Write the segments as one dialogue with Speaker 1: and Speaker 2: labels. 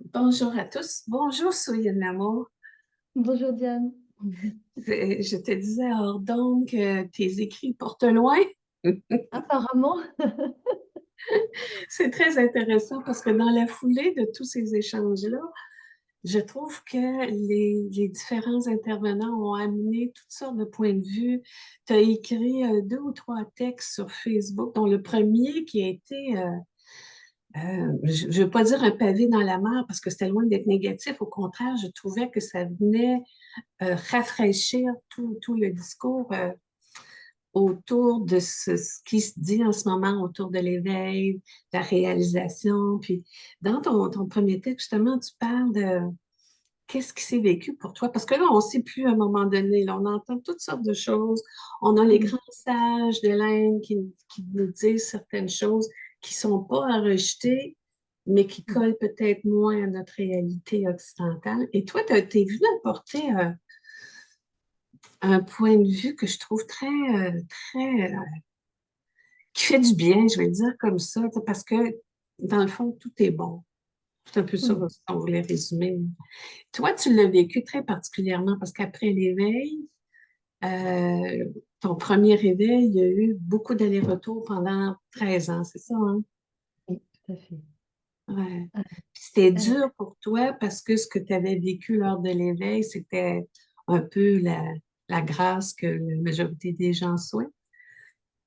Speaker 1: Bonjour à tous. Bonjour, Soyez de l'amour.
Speaker 2: Bonjour Diane.
Speaker 1: Je te disais hors donc que tes écrits portent loin.
Speaker 2: Apparemment,
Speaker 1: C'est très intéressant parce que dans la foulée de tous ces échanges-là, je trouve que les différents intervenants ont amené toutes sortes de points de vue. Tu as écrit deux ou trois textes sur Facebook, dont le premier qui a été je ne veux pas dire un pavé dans la mare parce que c'était loin d'être négatif. Au contraire, je trouvais que ça venait rafraîchir tout le discours autour de ce qui se dit en ce moment autour de l'éveil, la réalisation. Puis dans ton premier texte, justement, tu parles de qu'est-ce qui s'est vécu pour toi. Parce que là, on ne sait plus à un moment donné. Là, on entend toutes sortes de choses. On a les
Speaker 2: mm,
Speaker 1: grands sages de l'Inde qui nous disent certaines choses qui ne sont pas à rejeter, mais qui collent peut-être moins à notre réalité occidentale. Et toi, tu es venu apporter un point de vue que je trouve qui fait du bien, je vais le dire comme ça, tu sais, parce que dans le fond, tout est bon. C'est un peu ça,
Speaker 2: mm.
Speaker 1: si on voulait résumer. Toi, tu l'as vécu très particulièrement parce qu'après l'éveil, euh, ton premier réveil, il y a eu beaucoup d'allers-retours pendant 13 ans, c'est ça, hein?
Speaker 2: Oui, tout à fait.
Speaker 1: Ouais.
Speaker 2: Euh,
Speaker 1: Puis c'était
Speaker 2: euh,
Speaker 1: dur pour toi parce que ce que tu avais vécu lors de l'éveil, c'était un peu la grâce que la majorité des gens souhaitent.
Speaker 2: mm.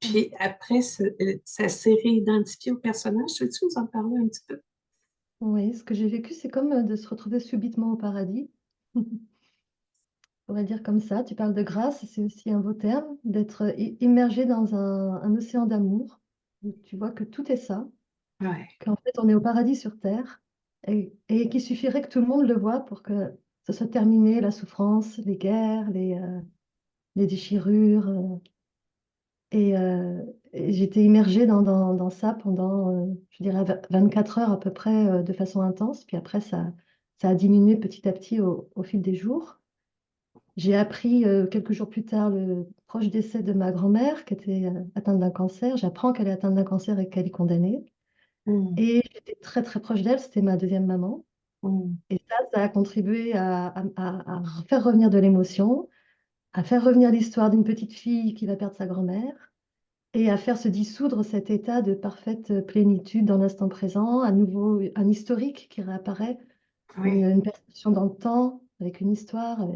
Speaker 1: Puis après, ça s'est réidentifié au personnage. Veux-tu nous en parler un petit peu?
Speaker 2: Oui, ce que j'ai vécu, c'est comme de se retrouver subitement au paradis. On pourrait dire comme ça. Tu parles de grâce, c'est aussi un beau terme, d'être immergé dans un océan d'amour. Où tu vois que tout est ça,
Speaker 1: Ouais.
Speaker 2: qu'en fait on est au paradis sur Terre et qu'il suffirait que tout le monde le voie pour que ce soit terminé, la souffrance, les guerres, les déchirures. Et j'étais immergée dans ça pendant, je dirais, 24 heures à peu près de façon intense. Puis après, ça a diminué petit à petit au fil des jours. J'ai appris quelques jours plus tard le proche décès de ma grand-mère qui était atteinte d'un cancer. J'apprends qu'elle est atteinte d'un cancer et qu'elle est condamnée.
Speaker 1: Mm,
Speaker 2: Et j'étais très très proche d'elle, c'était ma deuxième maman.
Speaker 1: mm.
Speaker 2: Et ça a contribué à faire revenir de l'émotion, à faire revenir l'histoire d'une petite fille qui va perdre sa grand-mère et à faire se dissoudre cet état de parfaite plénitude dans l'instant présent, à nouveau un historique qui réapparaît,
Speaker 1: Oui.
Speaker 2: une perception dans le temps, avec une histoire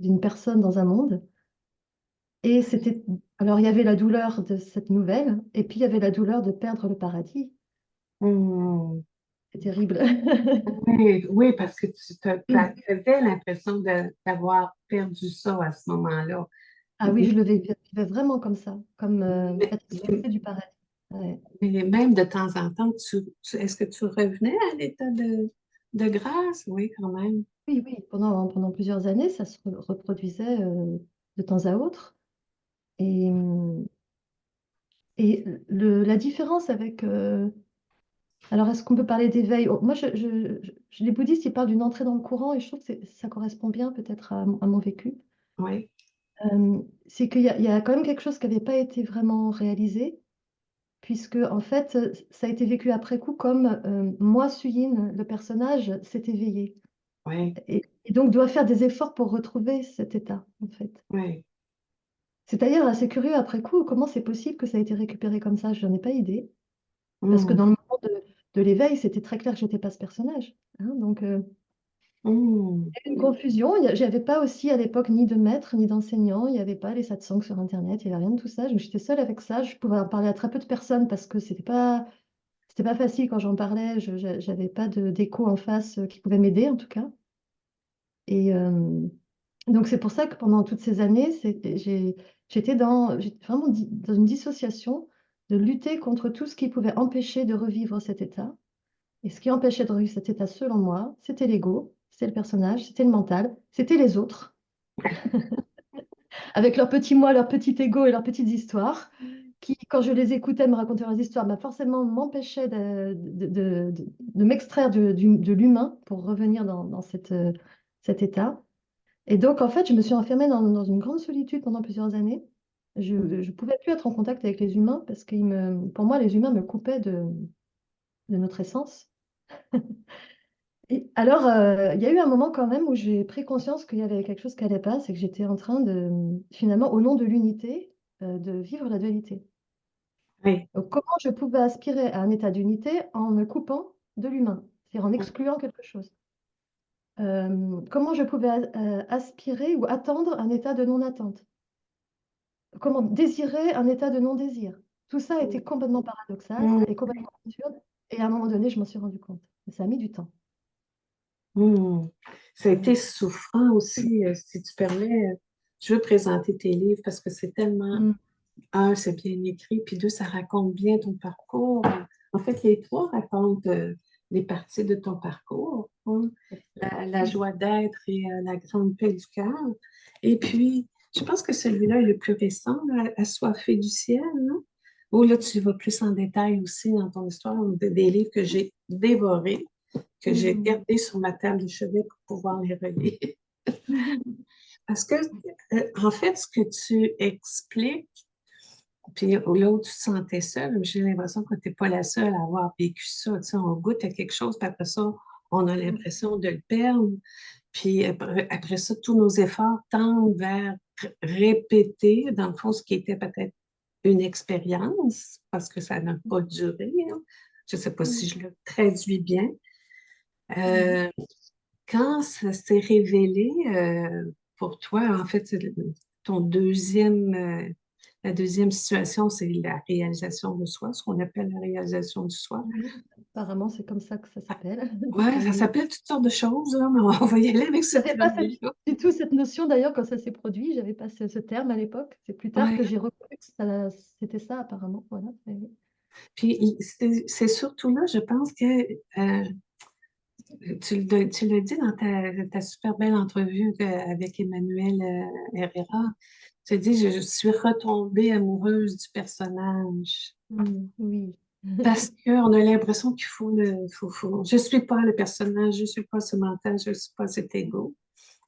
Speaker 2: d'une personne dans un monde. Et c'était, alors il y avait la douleur de cette nouvelle, et puis il y avait la douleur de perdre le paradis.
Speaker 1: Mm.
Speaker 2: C'est terrible.
Speaker 1: Oui, oui, parce que avais l'impression d'avoir perdu ça à ce moment-là.
Speaker 2: Ah oui, je le vivais vraiment comme ça, comme
Speaker 1: Mais,
Speaker 2: être strippée du paradis. Ouais.
Speaker 1: mais même de temps en temps, est-ce que tu revenais à l'état de grâce? Oui, quand même.
Speaker 2: Oui, oui, pendant plusieurs années, ça se reproduisait de temps à autre. Et, la différence avec... alors, est-ce qu'on peut parler d'éveil? Oh, moi, les bouddhistes, ils parlent d'une entrée dans le courant et je trouve que ça correspond bien peut-être à mon vécu.
Speaker 1: Oui,
Speaker 2: C'est qu'il y a quand même quelque chose qui n'avait pas été vraiment réalisé, puisque en fait, ça a été vécu après coup comme moi, Suyin, le personnage, s'est éveillé.
Speaker 1: oui,
Speaker 2: Et donc doit faire des efforts pour retrouver cet état, en fait.
Speaker 1: oui.
Speaker 2: C'est d'ailleurs assez curieux après coup, comment c'est possible que ça a été récupéré comme ça, je n'en ai pas idée. Parce que
Speaker 1: Mm,
Speaker 2: dans le moment de l'éveil, c'était très clair que je n'étais pas ce personnage, hein. Donc,
Speaker 1: mm.
Speaker 2: il y a eu une confusion. J'avais pas aussi à l'époque ni de maître, ni d'enseignant. Il n'y avait pas les satsangs sur Internet, il n'y avait rien de tout ça. Donc, j'étais seule avec ça. Je pouvais en parler à très peu de personnes parce que c'était pas facile quand j'en parlais. J'avais pas d'écho en face qui pouvait m'aider, en tout cas. Et donc, c'est pour ça que pendant toutes ces années, j'étais vraiment dans une dissociation de lutter contre tout ce qui pouvait empêcher de revivre cet état. Et ce qui empêchait de revivre cet état, selon moi, c'était l'ego, c'était le personnage, c'était le mental, c'était les autres, avec leur petit moi, leur petit ego et leurs petites histoires, qui, quand je les écoutais me raconter leurs histoires, forcément m'empêchaient de m'extraire de l'humain pour revenir dans cet état. Et donc, en fait, je me suis enfermée dans une grande solitude pendant plusieurs années. Je ne pouvais plus être en contact avec les humains parce que pour moi, les humains me coupaient de notre essence. Et alors, il y a eu un moment quand même où j'ai pris conscience qu'il y avait quelque chose qui n'allait pas, c'est que j'étais en train de, finalement, au nom de l'unité, de vivre la dualité.
Speaker 1: Oui.
Speaker 2: Donc, comment je pouvais aspirer à un état d'unité en me coupant de l'humain, c'est-à-dire en excluant quelque chose. Comment je pouvais aspirer ou attendre un état de non-attente. Comment désirer un état de non-désir. Tout ça était complètement paradoxal
Speaker 1: Mm.
Speaker 2: et complètement absurde. Et à un moment donné, je m'en suis rendu compte. Ça a mis du temps.
Speaker 1: Mm. Ça a été souffrant aussi, si tu permets. Je veux présenter tes livres parce que c'est tellement,
Speaker 2: Mm.
Speaker 1: un, c'est bien écrit, puis deux, ça raconte bien ton parcours. En fait, les trois racontent les parties de ton parcours, hein. La joie d'être et la grande paix du cœur. Et puis, je pense que celui-là est le plus récent, là, Assoiffé du ciel, non? Où là, tu vas plus en détail aussi dans ton histoire, des livres que j'ai dévorés, que j'ai
Speaker 2: Mm.
Speaker 1: gardés sur ma table de chevet pour pouvoir les relire. Parce que, en fait, ce que tu expliques, puis là où tu te sentais seule, j'ai l'impression que tu n'es pas la seule à avoir vécu ça. Tu sais, on goûte à quelque chose, puis après ça, on a l'impression de le perdre. Puis après ça, tous nos efforts tendent vers répéter, dans le fond, ce qui était peut-être une expérience, parce que ça n'a pas duré, hein. Je ne sais pas si
Speaker 2: Mm.
Speaker 1: je le traduis bien.
Speaker 2: Oui.
Speaker 1: Euh, Quand ça s'est révélé pour toi, en fait, c'est ton deuxième, la deuxième situation, c'est la réalisation de soi, ce qu'on appelle la réalisation du soi.
Speaker 2: Oui. Apparemment, c'est comme ça que ça s'appelle.
Speaker 1: Ouais, ça
Speaker 2: Oui.
Speaker 1: s'appelle toutes sortes de choses, là, mais on va y aller avec ce
Speaker 2: J'avais pas
Speaker 1: premier-là.
Speaker 2: du tout cette notion d'ailleurs quand ça s'est produit. J'avais pas ce terme à l'époque. C'est plus tard que
Speaker 1: Ouais.
Speaker 2: j'ai reconnu que c'était ça apparemment. Voilà.
Speaker 1: Puis c'est surtout là, je pense que tu l'as dit dans ta super belle entrevue avec Emmanuel Herrera. Tu as dit, je suis retombée amoureuse du personnage.
Speaker 2: Oui.
Speaker 1: Parce qu'on a l'impression qu'il faut je suis pas le personnage, je suis pas ce mental, je suis pas cet ego.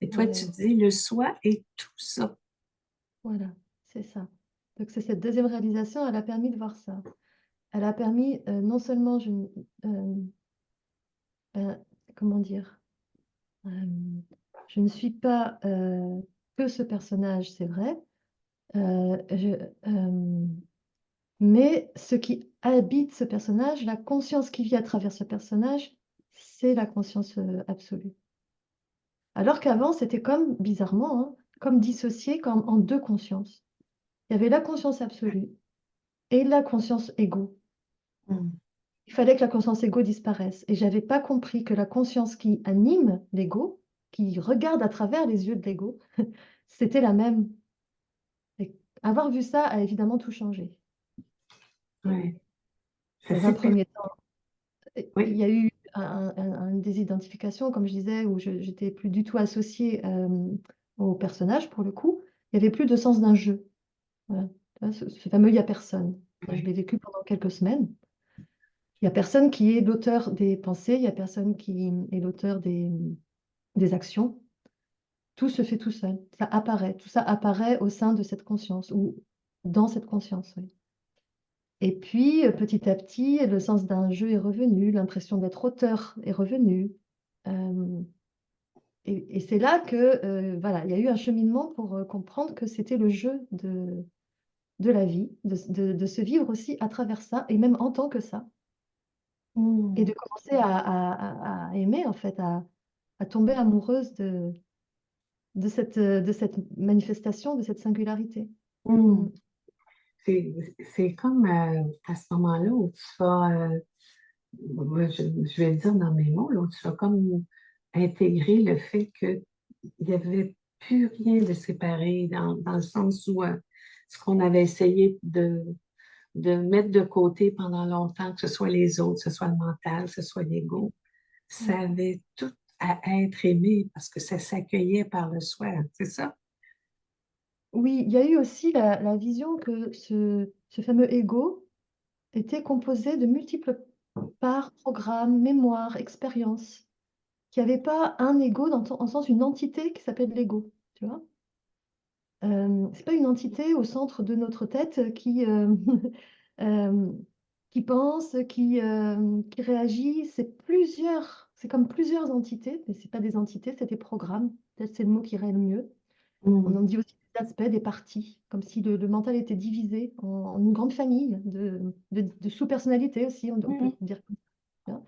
Speaker 1: Et toi, tu
Speaker 2: Ouais,
Speaker 1: dis, le soi est tout ça.
Speaker 2: voilà, c'est ça. Donc c'est cette deuxième réalisation, elle a permis de voir ça. Elle a permis non seulement, euh, euh, comment dire, euh, je ne suis pas que ce personnage, c'est vrai, euh, je- euh, mais ce qui habite ce personnage, la conscience qui vit à travers ce personnage, c'est la conscience absolue. Alors qu'avant, c'était comme, bizarrement, hein, comme dissocié, comme en deux consciences. Il y avait la conscience absolue et la conscience égo.
Speaker 1: Mm.
Speaker 2: Il fallait que la conscience égo disparaisse. Et j'avais pas compris que la conscience qui anime l'ego, qui regarde à travers les yeux de l'ego, c'était la même. Et avoir vu ça a évidemment tout changé.
Speaker 1: Ouais. C'est
Speaker 2: Dans un
Speaker 1: super.
Speaker 2: premier temps, il
Speaker 1: Oui.
Speaker 2: y a eu une désidentification, comme je disais, où j'étais plus du tout associée au personnage, pour le coup. Il n'y avait plus de sens d'un jeu. Voilà. Tu vois, ce fameux il n'y a personne. Je
Speaker 1: Oui.
Speaker 2: l'ai vécu pendant quelques semaines. Il n'y a personne qui est l'auteur des pensées, il n'y a personne qui est l'auteur des actions. Tout se fait tout seul. Ça apparaît. Tout ça apparaît au sein de cette conscience ou dans cette conscience. Oui. Et puis, petit à petit, le sens d'un jeu est revenu, l'impression d'être auteur est revenue. Euh, et c'est là que, voilà, il y a eu un cheminement pour comprendre que c'était le jeu de la vie, de se vivre aussi à travers ça, et même en tant que ça, et
Speaker 1: Mm.
Speaker 2: de commencer à aimer, en fait, à tomber amoureuse de cette manifestation, de cette singularité.
Speaker 1: Mm.
Speaker 2: Mm.
Speaker 1: C'est, c'est comme à ce moment-là où tu vas, moi, je vais le dire dans mes mots, là, où tu vas comme intégrer le fait qu'il n'y avait plus rien de séparé dans le sens où ce qu'on avait essayé de mettre de côté pendant longtemps, que ce soit les autres, que ce soit le mental, que ce soit l'ego, ça
Speaker 2: Oui.
Speaker 1: avait tout à être aimé parce que ça s'accueillait par le soi, c'est ça?
Speaker 2: Oui, il y a eu aussi la vision que ce fameux ego était composé de multiples parts, programmes, mémoires, expériences, qu'il n'y avait pas un ego en sens une entité qui s'appelle l'ego, tu vois. C'est pas une entité au centre de notre tête euh, qui pense, qui réagit. C'est plusieurs c'est comme plusieurs entités, mais ce n'est pas des entités, c'est des programmes. Peut-être c'est le mot qui irait le mieux. On en dit aussi des aspects, des parties, comme si le mental était divisé en une grande famille de sous-personnalités aussi, on peut dire comme ça, hein.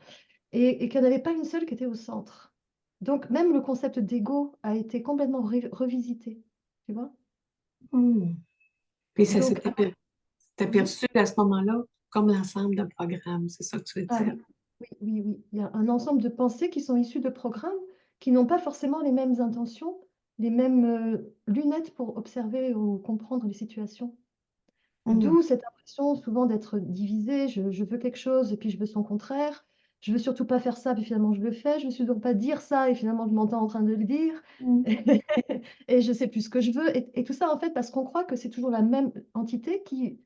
Speaker 2: Et qu'il n'y en avait pas une seule qui était au centre. Donc même le concept d'ego a été complètement revisité, tu vois?
Speaker 1: Mm. Puis ça
Speaker 2: Donc,
Speaker 1: s'est aperçu à ce moment-là comme l'ensemble de programmes, c'est ça que tu veux
Speaker 2: ah
Speaker 1: dire?
Speaker 2: oui, oui, oui, oui. Il y a un ensemble de pensées qui sont issues de programmes qui n'ont pas forcément les mêmes intentions, les mêmes lunettes pour observer ou comprendre les situations.
Speaker 1: Mm.
Speaker 2: D'où cette impression souvent d'être divisé. Je veux quelque chose et puis je veux son contraire. Je veux surtout pas faire ça, puis finalement je le fais. Je ne veux surtout pas dire ça et finalement je m'entends en train de le dire.
Speaker 1: Mm.
Speaker 2: Et je sais plus ce que je veux. Et tout ça en fait parce qu'on croit que c'est toujours la même entité qui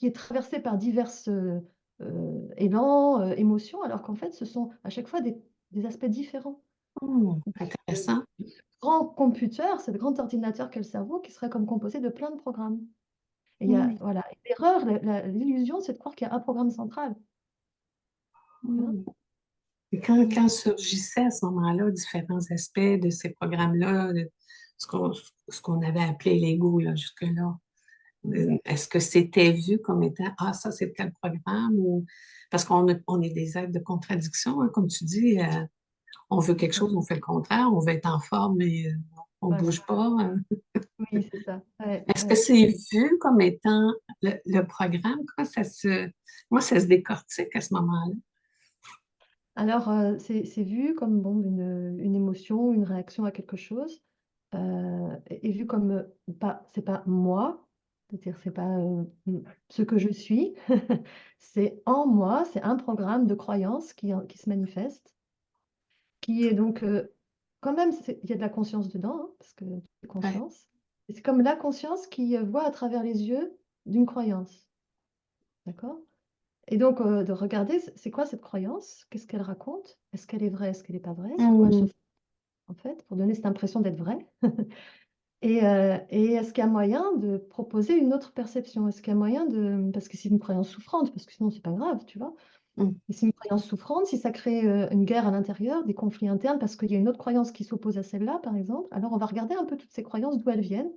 Speaker 2: est traversée par diverses élans, émotions, alors qu'en fait ce sont à chaque fois des aspects différents.
Speaker 1: Mm. Intéressant.
Speaker 2: Grand computer, c'est le grand ordinateur qu'est le cerveau, qui serait comme composé de plein de programmes. Et il y a,
Speaker 1: Mm.
Speaker 2: voilà, l'erreur, l'illusion, c'est de croire qu'il y a un programme central. Tu vois.
Speaker 1: Mm. Et quand surgissaient à ce moment-là différents aspects de ces programmes-là, de ce qu'on avait appelé l'ego là, jusque-là, est-ce que c'était vu comme étant, ah, ça, c'est tel programme? Ou... Parce on est des êtres de contradiction, hein, comme tu dis, on veut quelque chose, on fait le contraire, on veut être en forme, mais on ne
Speaker 2: Voilà.
Speaker 1: bouge pas, hein.
Speaker 2: Oui, c'est ça. Ouais,
Speaker 1: Est-ce que
Speaker 2: ouais.
Speaker 1: c'est vu comme étant le programme? Comment ça se décortique à ce moment-là?
Speaker 2: Alors, c'est vu comme bon, une émotion, une réaction à quelque chose, et vu comme pas, c'est pas moi, c'est-à-dire c'est pas ce que je suis, c'est en moi, c'est un programme de croyance qui se manifeste, qui est donc quand même, il y a de la conscience dedans, hein, parce que c'est
Speaker 1: Ouais.
Speaker 2: conscience. Et c'est comme la conscience qui voit à travers les yeux d'une croyance, d'accord? Et donc de regarder, c'est quoi cette croyance? Qu'est-ce qu'elle raconte? Est-ce qu'elle est vraie? Est-ce qu'elle n'est pas vraie? Sur quoi elle se
Speaker 1: Mm.
Speaker 2: fonde, en fait, pour donner cette impression d'être vraie? Et est-ce qu'il y a moyen de proposer une autre perception? Est-ce qu'il y a moyen de... Parce que c'est une croyance souffrante, parce que sinon, c'est pas grave, tu vois?
Speaker 1: Mm.
Speaker 2: Et c'est une croyance souffrante, si ça crée une guerre à l'intérieur, des conflits internes, parce qu'il y a une autre croyance qui s'oppose à celle-là, par exemple, alors on va regarder un peu toutes ces croyances, d'où elles viennent,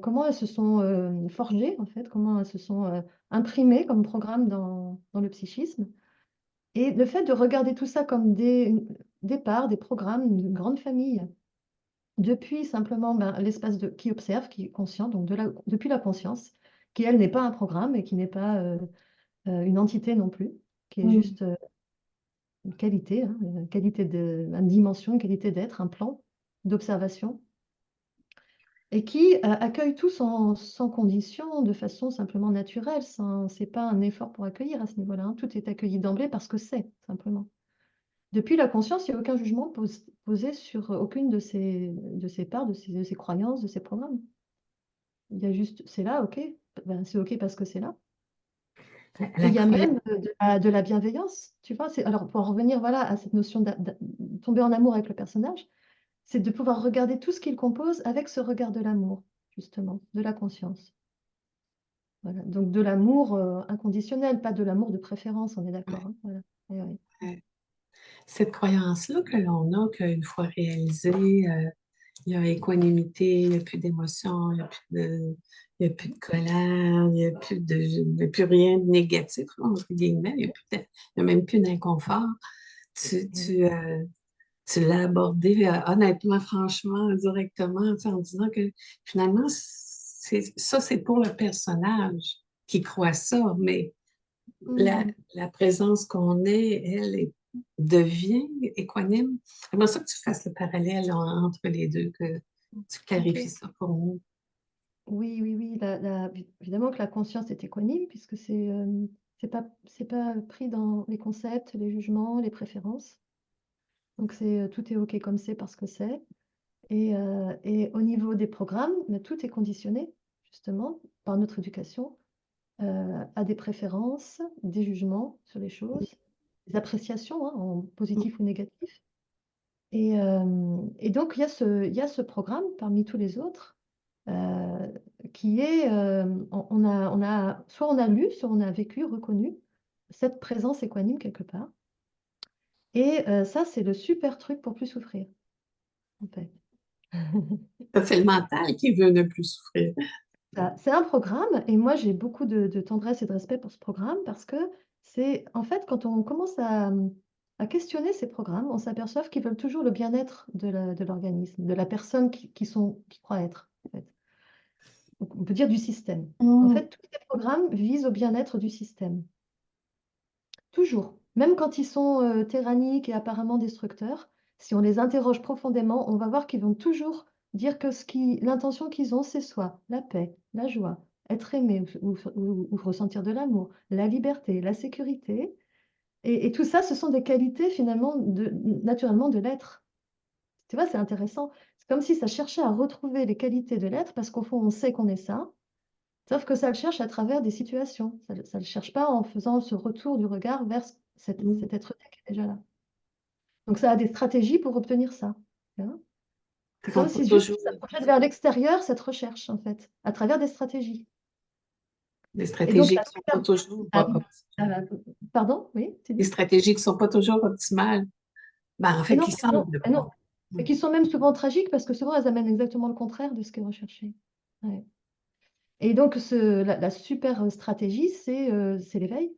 Speaker 2: comment elles se sont forgées, en fait, comment elles se sont imprimées comme programme dans le psychisme. Et le fait de regarder tout ça comme des parts, des programmes, une grande famille, depuis simplement l'espace qui observe, qui est conscient, donc depuis la conscience, qui elle n'est pas un programme et qui n'est pas une entité non plus, qui est
Speaker 1: Mm.
Speaker 2: juste une qualité, hein, une dimension, une qualité d'être, un plan d'observation, et qui accueille tout sans condition, de façon simplement naturelle. C'est pas un effort pour accueillir à ce niveau-là, hein. Tout est accueilli d'emblée parce que c'est, simplement. Depuis la conscience, il n'y a aucun jugement posé sur aucune de ces parts, de ces croyances, de ces programmes. Il y a juste, c'est là, ok, ben, c'est ok parce que c'est là. Et
Speaker 1: La
Speaker 2: il y a
Speaker 1: croyance.
Speaker 2: même de la bienveillance, tu vois. Alors, pour en revenir voilà, à cette notion de tomber en amour avec le personnage, c'est de pouvoir regarder tout ce qu'il compose avec ce regard de l'amour, justement, de la conscience. Voilà. Donc, de l'amour inconditionnel, pas de l'amour de préférence, on est d'accord, hein. Voilà. Ouais, ouais.
Speaker 1: Ouais. Cette croyance-là que l'on a, qu'une fois réalisée, il y a équanimité, il n'y a plus d'émotion, il y a plus de colère, il n'y a plus rien de négatif, là, entre guillemets, il n'y a même plus d'inconfort. Tu,
Speaker 2: Ouais.
Speaker 1: tu, euh, Tu l'as abordé honnêtement, franchement, directement, tu sais, en disant que finalement, c'est pour le personnage qui croit ça, mais la,
Speaker 2: Mhm.
Speaker 1: la présence qu'on est, devient équanime. J'aimerais ça que tu fasses le parallèle entre les deux, que tu clarifies
Speaker 2: Ok.
Speaker 1: ça pour nous.
Speaker 2: Oui, oui, oui. Évidemment que la conscience est équanime, puisque c'est pas pris dans les concepts, les jugements, les préférences. Donc tout est OK comme c'est parce que c'est. Et au niveau des programmes, mais tout est conditionné, justement, par notre éducation, à des préférences, des jugements sur les choses, des appréciations, hein, en positif ou négatif. Et donc, il y a ce programme parmi tous les autres euh, qui est, soit on a lu, soit on a vécu, reconnu cette présence équanime quelque part. Et ça, c'est le super truc pour plus souffrir, en fait.
Speaker 1: Ça, c'est le mental qui veut ne plus souffrir.
Speaker 2: C'est un programme et moi j'ai beaucoup de tendresse et de respect pour ce programme parce que c'est en fait quand on commence à questionner ces programmes, on s'aperçoit qu'ils veulent toujours le bien-être de l'organisme, de la personne qui croit être, en fait. Donc, on peut dire du système. En
Speaker 1: Mm.
Speaker 2: fait, tous ces programmes visent au bien-être du système. Toujours. Même quand ils sont tyranniques et apparemment destructeurs, si on les interroge profondément, on va voir qu'ils vont toujours dire que l'intention qu'ils ont, c'est soit la paix, la joie, être aimé ou ressentir de l'amour, la liberté, la sécurité. Et tout ça, ce sont des qualités finalement naturellement de l'être. Tu vois, c'est intéressant. C'est comme si ça cherchait à retrouver les qualités de l'être parce qu'au fond, on sait qu'on est ça. Sauf que ça le cherche à travers des situations. Ça ne le cherche pas en faisant ce retour du regard vers
Speaker 1: Mm.
Speaker 2: cet être-té qui est déjà là. Donc ça a des stratégies pour obtenir ça. Tu vois.
Speaker 1: Fait
Speaker 2: Ça
Speaker 1: qu'on peut
Speaker 2: aussi, juste,
Speaker 1: toujours
Speaker 2: ça projette vers l'extérieur cette recherche, en fait, à travers des stratégies.
Speaker 1: des
Speaker 2: Et donc,
Speaker 1: stratégies qui sont pas toujours
Speaker 2: ah oui, ah, pardon, oui, tu
Speaker 1: des
Speaker 2: dis?
Speaker 1: stratégies qui sont pas toujours optimales. Ben, en
Speaker 2: Et
Speaker 1: fait,
Speaker 2: non,
Speaker 1: qui
Speaker 2: et non,
Speaker 1: semblent
Speaker 2: et non.
Speaker 1: pas.
Speaker 2: Et
Speaker 1: Mm.
Speaker 2: qui sont même souvent tragiques parce que souvent, elles amènent exactement le contraire de ce qui est recherché. Ouais. Et donc, la super stratégie, c'est l'éveil.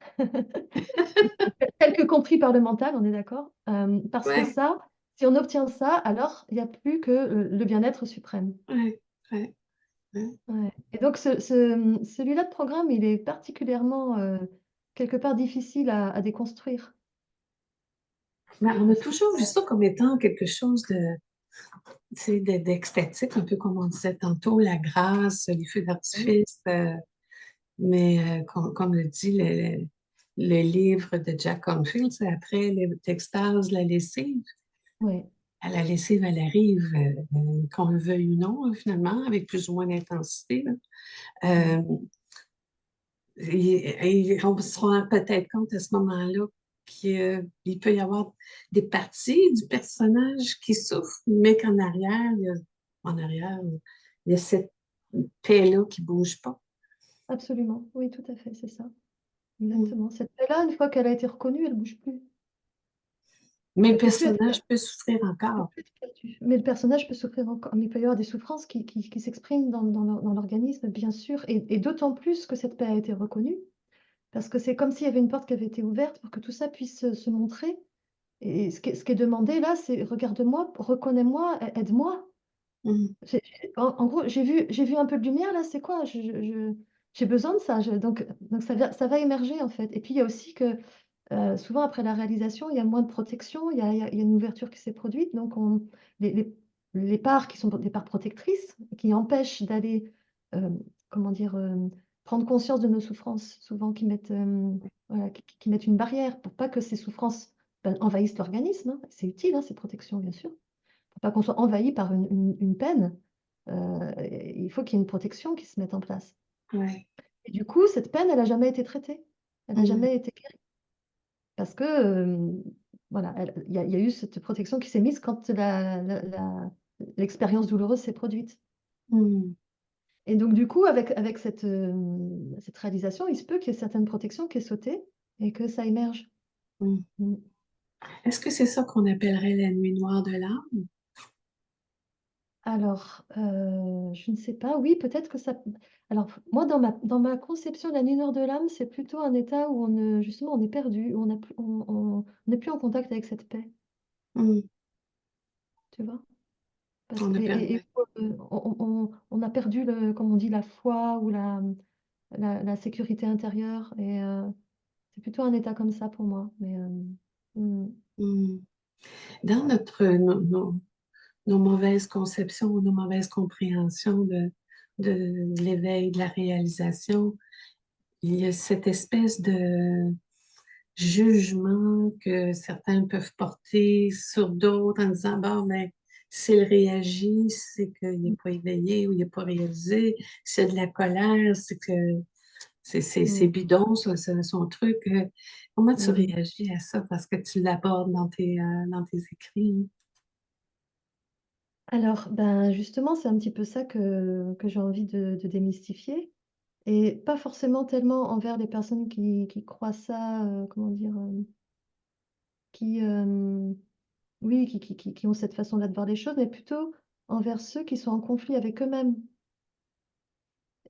Speaker 2: Tel que compris par le mental, on est d'accord? Parce que
Speaker 1: Ouais,
Speaker 2: ça, si on obtient ça, alors il n'y a plus que le bien-être suprême.
Speaker 1: ouais, ouais, ouais.
Speaker 2: Ouais. Et donc celui-là de programme, il est particulièrement, quelque part difficile à déconstruire.
Speaker 1: Ben, on a
Speaker 2: Parce que
Speaker 1: toujours vu ça comme étant quelque chose de, tu sais, d'extatique, un peu comme on disait tantôt, la grâce, les feux
Speaker 2: oui,
Speaker 1: d'artifice. Mais comme le dit le livre de Jack Canfield, c'est après l'extase, la lessive.
Speaker 2: ouais,
Speaker 1: La lessive, elle arrive, qu'on le veuille ou non, finalement, avec plus ou moins d'intensité, là.
Speaker 2: ouais.
Speaker 1: Euh, on se rend peut-être compte à ce moment-là qu'il peut y avoir des parties du personnage qui souffrent, mais qu'en arrière, en arrière, il y a cette paix-là qui ne bouge pas.
Speaker 2: Absolument. Oui, tout à fait, c'est ça.
Speaker 1: Mm.
Speaker 2: Exactement. Cette paix-là, une fois qu'elle a été reconnue, elle ne bouge plus.
Speaker 1: Mais le
Speaker 2: Elle peut plus être
Speaker 1: personnage peut souffrir
Speaker 2: peut
Speaker 1: encore.
Speaker 2: plus être perdue. Mais le personnage peut souffrir encore. Mais il peut y avoir des souffrances qui s'expriment dans l'organisme, bien sûr. Et d'autant plus que cette paix a été reconnue. Parce que c'est comme s'il y avait une porte qui avait été ouverte pour que tout ça puisse se montrer. Et ce qui est demandé là, c'est regarde-moi, reconnais-moi, aide-moi.
Speaker 1: Mm.
Speaker 2: En gros, j'ai vu un peu de lumière là, c'est quoi? J'ai besoin de ça. Donc ça va émerger en fait. Et puis il y a aussi que souvent après la réalisation, il y a moins de protection, il y a une ouverture qui s'est produite. Donc les, les- les parts qui sont des parts protectrices, qui empêchent d'aller, euh, comment dire, prendre conscience de nos souffrances, souvent voilà, qui mettent une barrière pour pas que ces souffrances envahissent l'organisme, hein. C'est utile, hein, ces protections, bien sûr. Pour pas qu'on soit envahi par une peine, il faut qu'il y ait une protection qui se mette en place.
Speaker 1: Ouais.
Speaker 2: Et du coup, cette peine, elle n'a jamais été traitée. Elle n'a
Speaker 1: Mm.
Speaker 2: jamais été guérie. Parce que, voilà, il y a eu cette protection qui s'est mise quand l'expérience douloureuse s'est produite.
Speaker 1: Mm.
Speaker 2: Et donc, du coup, avec cette réalisation, il se peut qu'il y ait certaines protections qui aient sauté et que ça émerge.
Speaker 1: Mm.
Speaker 2: Mm.
Speaker 1: Est-ce que c'est ça qu'on appellerait la nuit noire de l'âme?
Speaker 2: Alors, je ne sais pas. Oui, peut-être que ça. Alors, moi, dans ma conception, la nuit noire de l'âme, c'est plutôt un état où justement, on est perdu, où on n'est plus en contact avec cette paix,
Speaker 1: Mm.
Speaker 2: tu vois?
Speaker 1: On a
Speaker 2: Et
Speaker 1: perdu.
Speaker 2: on a perdu, comme on dit, la foi ou la sécurité intérieure. Et c'est plutôt un état comme ça pour moi. Mais, mm,
Speaker 1: Mm. Dans nos mauvaises conceptions, nos mauvaises compréhensions de l'éveil, de la réalisation, il y a cette espèce de jugement que certains peuvent porter sur d'autres en disant, bon, mais s'il réagit, c'est qu'il n'est pas éveillé ou il n'est pas réalisé. S'il y a de la colère, c'est que c'est
Speaker 2: mm,
Speaker 1: bidon, ça, c'est son truc. Comment tu
Speaker 2: mm.
Speaker 1: réagis à ça parce que tu l'abordes dans tes écrits?
Speaker 2: Alors, ben, justement, c'est un petit peu ça que j'ai envie de démystifier. Et pas forcément tellement envers les personnes qui croient ça, comment dire, qui, oui, qui ont cette façon-là de voir les choses, mais plutôt envers ceux qui sont en conflit avec eux-mêmes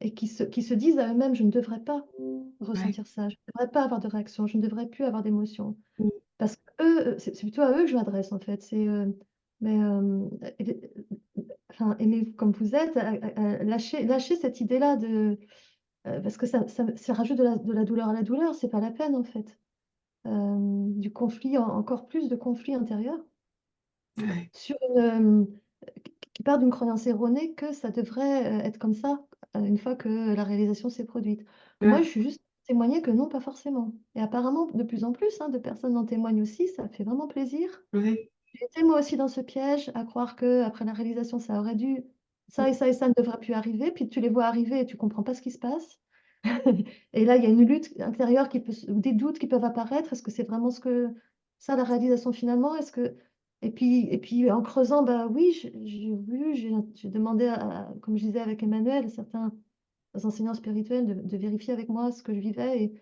Speaker 2: et qui se disent à eux-mêmes, je ne devrais pas
Speaker 1: ouais.
Speaker 2: ressentir ça, je ne devrais pas avoir de réaction, je ne devrais plus avoir d'émotion.
Speaker 1: Mm.
Speaker 2: Parce qu'eux, c'est plutôt à eux que je m'adresse en fait. C'est, mais, et- enfin, aimez-vous comme vous êtes, lâchez cette idée-là parce que ça rajoute de la douleur à la douleur, c'est pas la peine en fait. Du conflit, encore plus de conflit intérieur
Speaker 1: Ouais,
Speaker 2: sur qui part d'une croyance erronée que ça devrait être comme ça une fois que la réalisation s'est produite. Moi,
Speaker 1: ouais,
Speaker 2: je suis juste témoigner que non, pas forcément. Et apparemment, de plus en plus, hein, de personnes en témoignent aussi, ça fait vraiment plaisir.
Speaker 1: ouais.
Speaker 2: J'ai été moi aussi dans ce piège à croire que après la réalisation, ça aurait dû ça et ça ne devrait plus arriver, puis tu les vois arriver et tu comprends pas ce qui se passe. Et là, il y a une lutte intérieure qui peut se ou des doutes qui peuvent apparaître. Est-ce que c'est vraiment ce que ça la réalisation finalement? Est-ce que et puis en creusant, bah oui, j'ai demandé comme je disais avec Emmanuel, à certains enseignants spirituels de vérifier avec moi ce que je vivais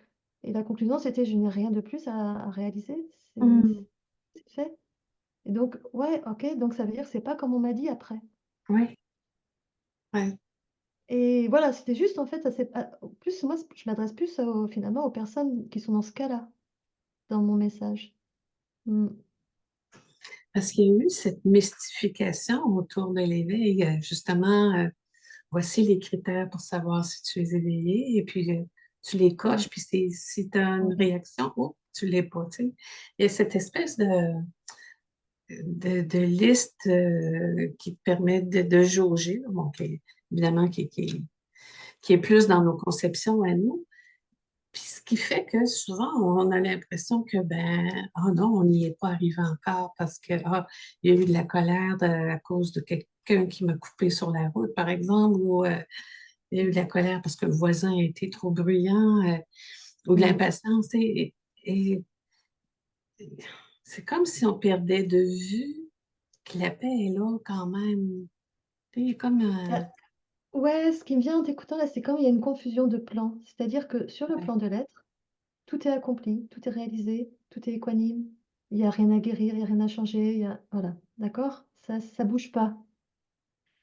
Speaker 2: et la conclusion, c'était: «Je n'ai rien de plus à réaliser,
Speaker 1: Mm.
Speaker 2: c'est fait». Et donc ouais, OK, donc ça veut dire que c'est pas comme on m'a dit après.
Speaker 1: Ouais, ouais.
Speaker 2: Et voilà, c'était juste en fait, ça c'est plus moi, je m'adresse plus finalement aux personnes qui sont dans ce cas-là, dans mon message. Mmh.
Speaker 1: Parce qu'il y a eu cette mystification autour de l'éveil, justement, voici les critères pour savoir si tu es éveillé, et puis tu les
Speaker 2: Mmh.
Speaker 1: coches, puis si tu as une
Speaker 2: Mmh.
Speaker 1: réaction, oh, tu l'es pas, tu sais. Il y a cette espèce de liste qui te permet de jauger, là, bon, évidemment, qui est plus dans nos conceptions à nous. Puis ce qui fait que souvent, on a l'impression que, ben, oh non, on n'y est pas arrivé encore parce que, ah, il y a eu de la colère à cause de quelqu'un qui m'a coupé sur la route, par exemple, ou il y a eu de la colère parce que le voisin a été trop bruyant, ou de
Speaker 2: Mmh.
Speaker 1: l'impatience. Et c'est comme si on perdait de vue que la paix est là quand même. Tu sais, comme,
Speaker 2: Bah, ouais, ce qui me vient en t'écoutant là, c'est comme il y a une confusion de plans. C'est-à-dire que sur le
Speaker 1: ouais.
Speaker 2: plan de l'être, tout est accompli, tout est réalisé, tout est équanime. Il y a rien à guérir, il y a rien à changer, il y a voilà, d'accord? Ça bouge pas.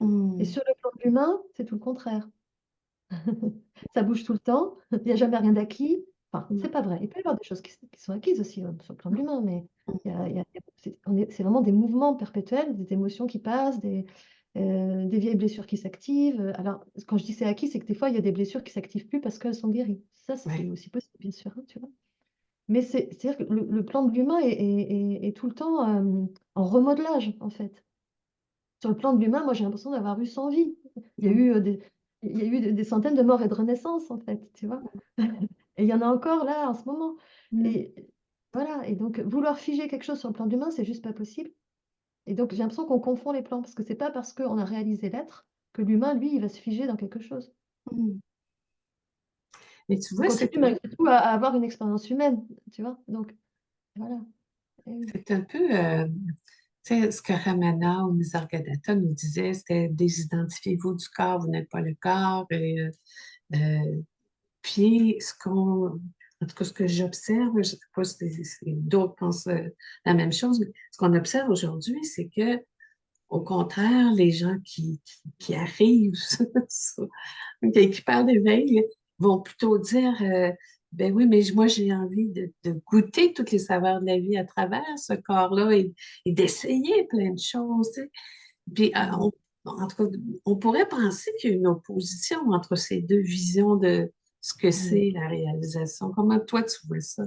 Speaker 2: Et
Speaker 1: Hmm,
Speaker 2: sur le plan de l'humain, c'est tout le contraire. Ça bouge tout le temps, il y a jamais rien d'acquis. Enfin,
Speaker 1: hmm,
Speaker 2: c'est pas vrai. Il peut y avoir des choses qui sont acquises aussi, sur le plan de l'humain, mais
Speaker 1: hmm,
Speaker 2: il y a c'est vraiment des mouvements perpétuels, des émotions qui passent, des vieilles blessures qui s'activent. Alors, quand je dis c'est acquis, c'est que des fois, il y a des blessures qui s'activent plus parce qu'elles sont guéries. Ça, c'est
Speaker 1: ouais.
Speaker 2: aussi possible, bien sûr, hein, tu vois? Mais c'est-à-dire que le plan de l'humain est tout le temps, en remodelage, en fait. Sur le plan de l'humain, moi, j'ai l'impression d'avoir eu 100 vies. Il y a
Speaker 1: Hmm,
Speaker 2: eu, il y a eu des centaines de morts et de renaissances, en fait, tu vois? Et il y en a encore là, en ce moment.
Speaker 1: hmm,
Speaker 2: Et voilà, et donc vouloir figer quelque chose sur le plan de l'humain, c'est juste pas possible. Et donc j'ai l'impression qu'on confond les plans, parce que c'est pas parce qu'on a réalisé l'être que l'humain, lui, il va se figer dans quelque chose.
Speaker 1: hmm. Mais tu
Speaker 2: On
Speaker 1: vois,
Speaker 2: continue malgré tout à avoir une expérience humaine, tu vois? Donc voilà. Eh oui.
Speaker 1: c'est un peu, tu sais, ce que Ramana ou Nisargadatta nous disait, c'était désidentifiez-vous du corps, vous n'êtes pas le corps. Euh, puis, en tout cas, ce que j'observe, je ne sais pas si d'autres pensent la même chose, mais ce qu'on observe aujourd'hui, c'est que, au contraire, les gens qui arrivent, qui parlent d'éveil, vont plutôt dire, ben oui, mais moi, j'ai envie de goûter toutes les saveurs de la vie à travers ce corps-là et d'essayer plein de choses, tu sais. Puis,
Speaker 2: Mmh.
Speaker 1: en tout cas, on pourrait penser qu'il y a une opposition entre ces deux visions de ce que
Speaker 2: Mmh.
Speaker 1: c'est la réalisation. Comment toi, tu vois ça?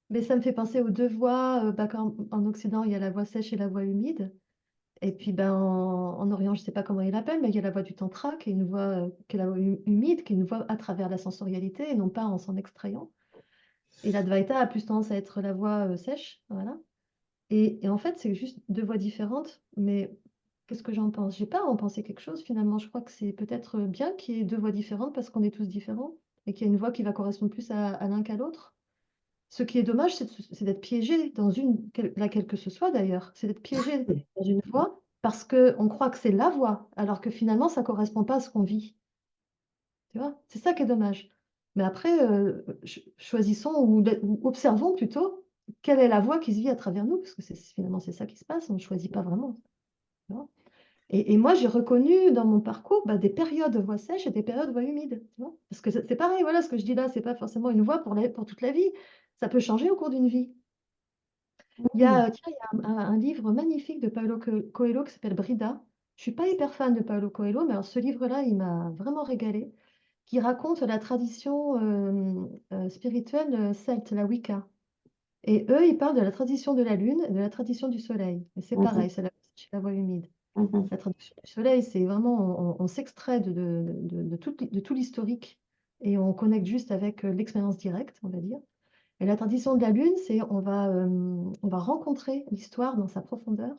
Speaker 2: Mais ça me fait penser aux 2 voies, bah, quand en Occident, il y a la voie sèche et la voie humide. Et puis, ben, en Orient, je ne sais pas comment ils l'appellent, mais il y a la voie du tantra qui est une voie, qui est la voie humide, qui est une voie à travers la sensorialité et non pas en s'en extrayant. Et l'Advaita a plus tendance à être la voie, sèche, voilà. Et en fait, c'est juste 2 voies différentes, mais qu'est-ce que j'en pense? J'ai pas à en penser quelque chose finalement. Je crois que c'est peut-être, bien qu'il y ait 2 voies différentes parce qu'on est tous différents et qu'il y a une voie qui va correspondre plus à l'un qu'à l'autre. Ce qui est dommage, c'est d'être piégé dans laquelle que ce soit d'ailleurs, c'est d'être piégé dans une voie parce qu'on croit que c'est la voie, alors que finalement ça ne correspond pas à ce qu'on vit, tu vois? C'est ça qui est dommage. Mais après, choisissons ou observons plutôt quelle est la voie qui se vit à travers nous, parce que finalement c'est ça qui se passe, on ne choisit pas vraiment. Tu vois. Et moi, j'ai reconnu dans mon parcours des périodes de voie sèche et des périodes de voie humide. Tu vois. Parce que c'est pareil, voilà, ce que je dis là, c'est pas forcément une voie pour toute la vie. Ça peut changer au cours d'une vie.
Speaker 1: Mm.
Speaker 2: Tiens, il y a un livre magnifique de Paulo Coelho qui s'appelle Brida. Je suis pas hyper fan de Paulo Coelho, mais alors ce livre-là, il m'a vraiment régalé, qui raconte la tradition spirituelle celte, la Wicca. Et eux, ils parlent de la tradition de la lune et de la tradition du soleil. Et c'est
Speaker 1: Mhm,
Speaker 2: pareil, c'est la voie humide.
Speaker 1: mhm,
Speaker 2: La tradition du soleil, c'est vraiment, on s'extrait de tout l'historique et on connecte juste avec l'expérience directe, on va dire. Et la tradition de la lune, c'est on va rencontrer l'histoire dans sa profondeur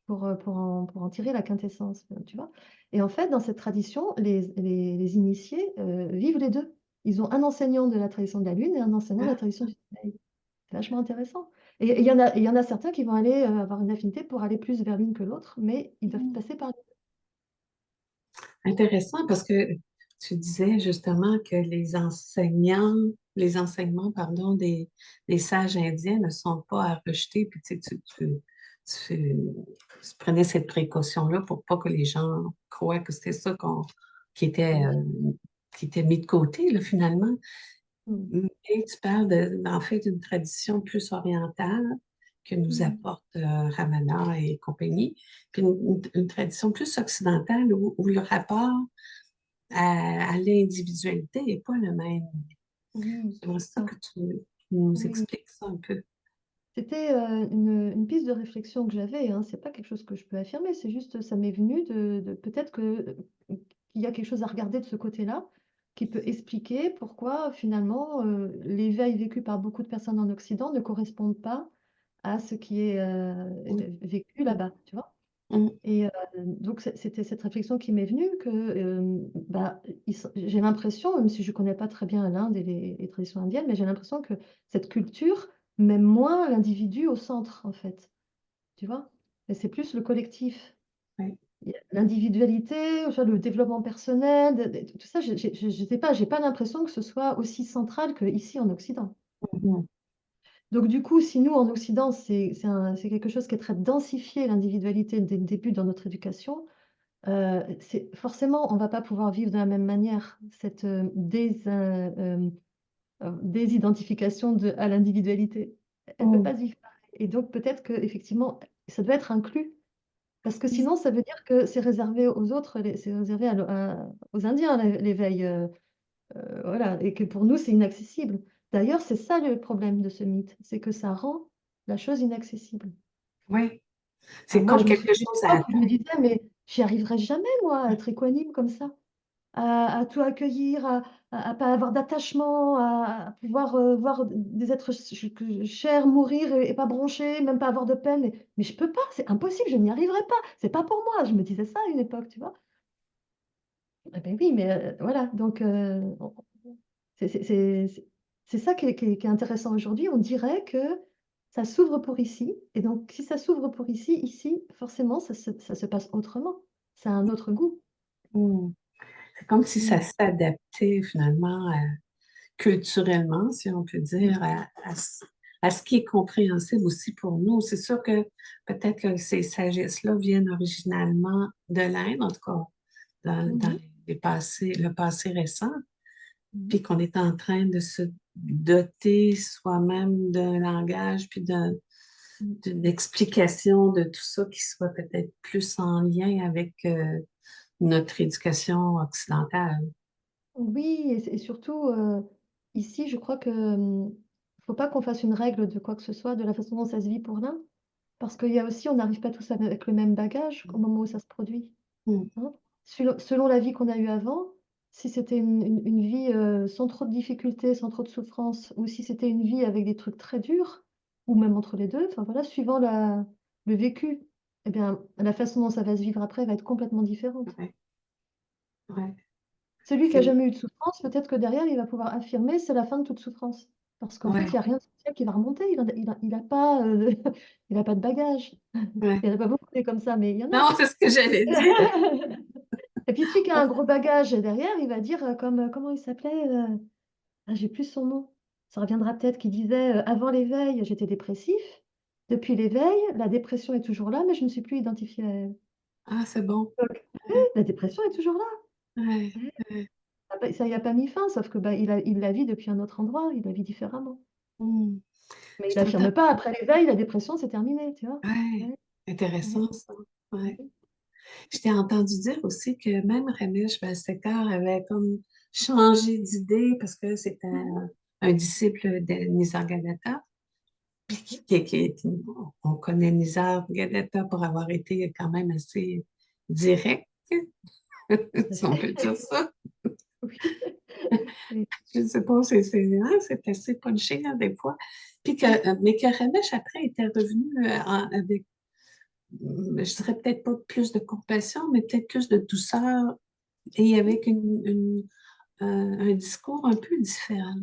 Speaker 2: pour en tirer la quintessence, tu vois. Et en fait, dans cette tradition, les initiés vivent les deux. Ils ont un enseignant de la tradition de la lune et un enseignant de la
Speaker 1: ah,
Speaker 2: tradition du soleil. C'est vachement intéressant. Et il y en a certains qui vont aller avoir une affinité pour aller plus vers l'une que l'autre, mais ils doivent
Speaker 1: mm.
Speaker 2: passer par...
Speaker 1: Intéressant parce que tu disais justement que les enseignements, pardon, des sages indiens ne sont pas à rejeter. Puis tu- tu prenais cette précaution-là pour pas que les gens croient que c'était ça qui était, euh, qui était mis de côté, là, finalement.
Speaker 2: Mm.
Speaker 1: Mais tu parles en fait d'une tradition plus orientale que nous
Speaker 2: Mm.
Speaker 1: apporte Ramana et compagnie, puis une tradition plus occidentale où le rapport à l'individualité n'est pas le même.
Speaker 2: Oui,
Speaker 1: J'aimerais
Speaker 2: c'est
Speaker 1: ça
Speaker 2: ça.
Speaker 1: que tu nous
Speaker 2: Oui.
Speaker 1: expliques ça un peu.
Speaker 2: C'était une piste de réflexion que j'avais, hein. C'est pas quelque chose que je peux affirmer, c'est juste ça m'est venu peut-être qu'il y a quelque chose à regarder de ce côté-là qui peut expliquer pourquoi finalement l'éveil vécu par beaucoup de personnes en Occident ne correspond pas à ce qui est
Speaker 1: Mm,
Speaker 2: vécu
Speaker 1: mm,
Speaker 2: là-bas, tu vois.
Speaker 1: mm,
Speaker 2: Et donc c'était cette réflexion qui m'est venue que j'ai l'impression, même si je ne connais pas très bien l'Inde et les traditions indiennes, mais j'ai l'impression que cette culture met moins l'individu au centre, en fait. Tu vois? Et c'est plus le collectif.
Speaker 1: ouais.
Speaker 2: Il y a l'individualité, enfin, le développement personnel, tout ça, je sais pas, j'ai pas l'impression que ce soit aussi central qu'ici en Occident.
Speaker 1: Mhm,
Speaker 2: Donc du coup, si nous, en Occident, c'est quelque chose qui est très densifié, l'individualité dès le début dans notre éducation, forcément, on ne va pas pouvoir vivre de la même manière cette désidentification à l'individualité. Elle ne peut
Speaker 1: mm,
Speaker 2: pas se vivre pareil. Et donc peut-être qu'effectivement, ça doit être inclus. Parce que sinon, ça veut dire que c'est réservé aux autres, c'est réservé aux Indiens, l'éveil. Voilà, et que pour nous, c'est inaccessible. D'ailleurs, c'est ça le problème de ce mythe, c'est que ça rend la chose inaccessible.
Speaker 1: oui,
Speaker 2: Alors
Speaker 1: c'est
Speaker 2: moi,
Speaker 1: comme
Speaker 2: je me
Speaker 1: quelque
Speaker 2: souviens d'une
Speaker 1: chose à
Speaker 2: époque où je me
Speaker 1: atteindre.
Speaker 2: disais, mais j'y arriverai jamais, moi, à être équanime comme ça, à tout accueillir, à pas avoir d'attachement, à pouvoir voir des êtres chers mourir et pas broncher, même pas avoir de peine. Mais je peux pas, c'est impossible, je n'y arriverai pas. C'est pas pour moi. Je me disais ça à une époque, tu vois. Eh ben oui, mais voilà, donc c'est c'est- c'est- c'est- c'est ça qui est intéressant aujourd'hui. On dirait que ça s'ouvre pour ici. Et donc, si ça s'ouvre pour ici, forcément, ça se passe autrement. Ça a un autre goût.
Speaker 1: Mm. C'est comme si ça
Speaker 2: Mm.
Speaker 1: s'adaptait finalement culturellement, si on peut
Speaker 2: Mm.
Speaker 1: dire, à ce qui est compréhensible aussi pour nous. C'est sûr que peut-être que ces sagesses-là viennent originalement de l'Inde, en tout cas dans
Speaker 2: Mhm.
Speaker 1: le passé récent,
Speaker 2: Mhm.
Speaker 1: puis qu'on est en train de se doter soi-même d'un langage, puis
Speaker 2: Mhm.
Speaker 1: d'une explication de tout ça qui soit peut-être plus en lien avec notre éducation occidentale.
Speaker 2: Oui, et surtout, ici, je crois que faut pas qu'on fasse une règle de quoi que ce soit, de la façon dont ça se vit pour l'un, parce qu'il y a aussi, on n'arrive pas tous avec le même bagage au moment où ça se produit.
Speaker 1: Mm.
Speaker 2: Hein. Selon la vie qu'on a eue avant, si c'était une vie sans trop de difficultés, sans trop de souffrances, ou si c'était une vie avec des trucs très durs, ou même entre les deux, enfin voilà, suivant le vécu, eh bien, la façon dont ça va se vivre après va être complètement différente.
Speaker 1: Ouais, ouais.
Speaker 2: Celui qui a
Speaker 1: C'est,
Speaker 2: jamais eu de souffrance, peut-être que derrière, il va pouvoir affirmer c'est la fin de toute souffrance. Parce qu'en fait, il
Speaker 1: ouais,
Speaker 2: n'y a rien de social qui va remonter. Il a pas, il a pas de bagage.
Speaker 1: ouais.
Speaker 2: Il n'y en a pas beaucoup des comme ça, mais il y en a.
Speaker 1: Non, c'est ce que j'allais dire.
Speaker 2: Et puis celui qui a un gros bagage derrière, il va dire, comme, comment il s'appelait? Ah, j'ai plus son nom. ça reviendra peut-être, qui disait avant l'éveil, j'étais dépressif. Depuis l'éveil, la dépression est toujours là, mais je ne suis plus identifié à elle.
Speaker 1: Ah, c'est bon.
Speaker 2: Donc, oui,
Speaker 1: Ouais,
Speaker 2: la dépression est toujours là.
Speaker 1: ouais,
Speaker 2: Oui.
Speaker 1: ouais.
Speaker 2: Ça y a pas mis fin, sauf que bah, il la vit depuis un autre endroit, il la vit différemment.
Speaker 1: Hmm.
Speaker 2: Mais
Speaker 1: Je
Speaker 2: il
Speaker 1: t'entends.
Speaker 2: n'affirme pas après l'éveil, la dépression, c'est terminé, tu vois.
Speaker 1: Ouais,
Speaker 2: Ouais, ouais,
Speaker 1: intéressant ça. Ouais.
Speaker 2: ouais.
Speaker 1: Je t'ai entendu dire aussi que même Ramesh Balsekar avait comme changé d'idée parce que c'était un disciple de Nisargadatta. Puis
Speaker 2: Ok.
Speaker 1: on connaît Nisargadatta pour avoir été quand même assez direct,
Speaker 2: Tout à
Speaker 1: si on peut
Speaker 2: fait.
Speaker 1: dire ça.
Speaker 2: Oui. Oui.
Speaker 1: Je ne sais pas, c'est assez punché hein, des fois. Mais que Ramesh après était revenu avec, je dirais peut-être pas plus de compassion, mais peut-être plus de douceur et avec un discours un peu différent.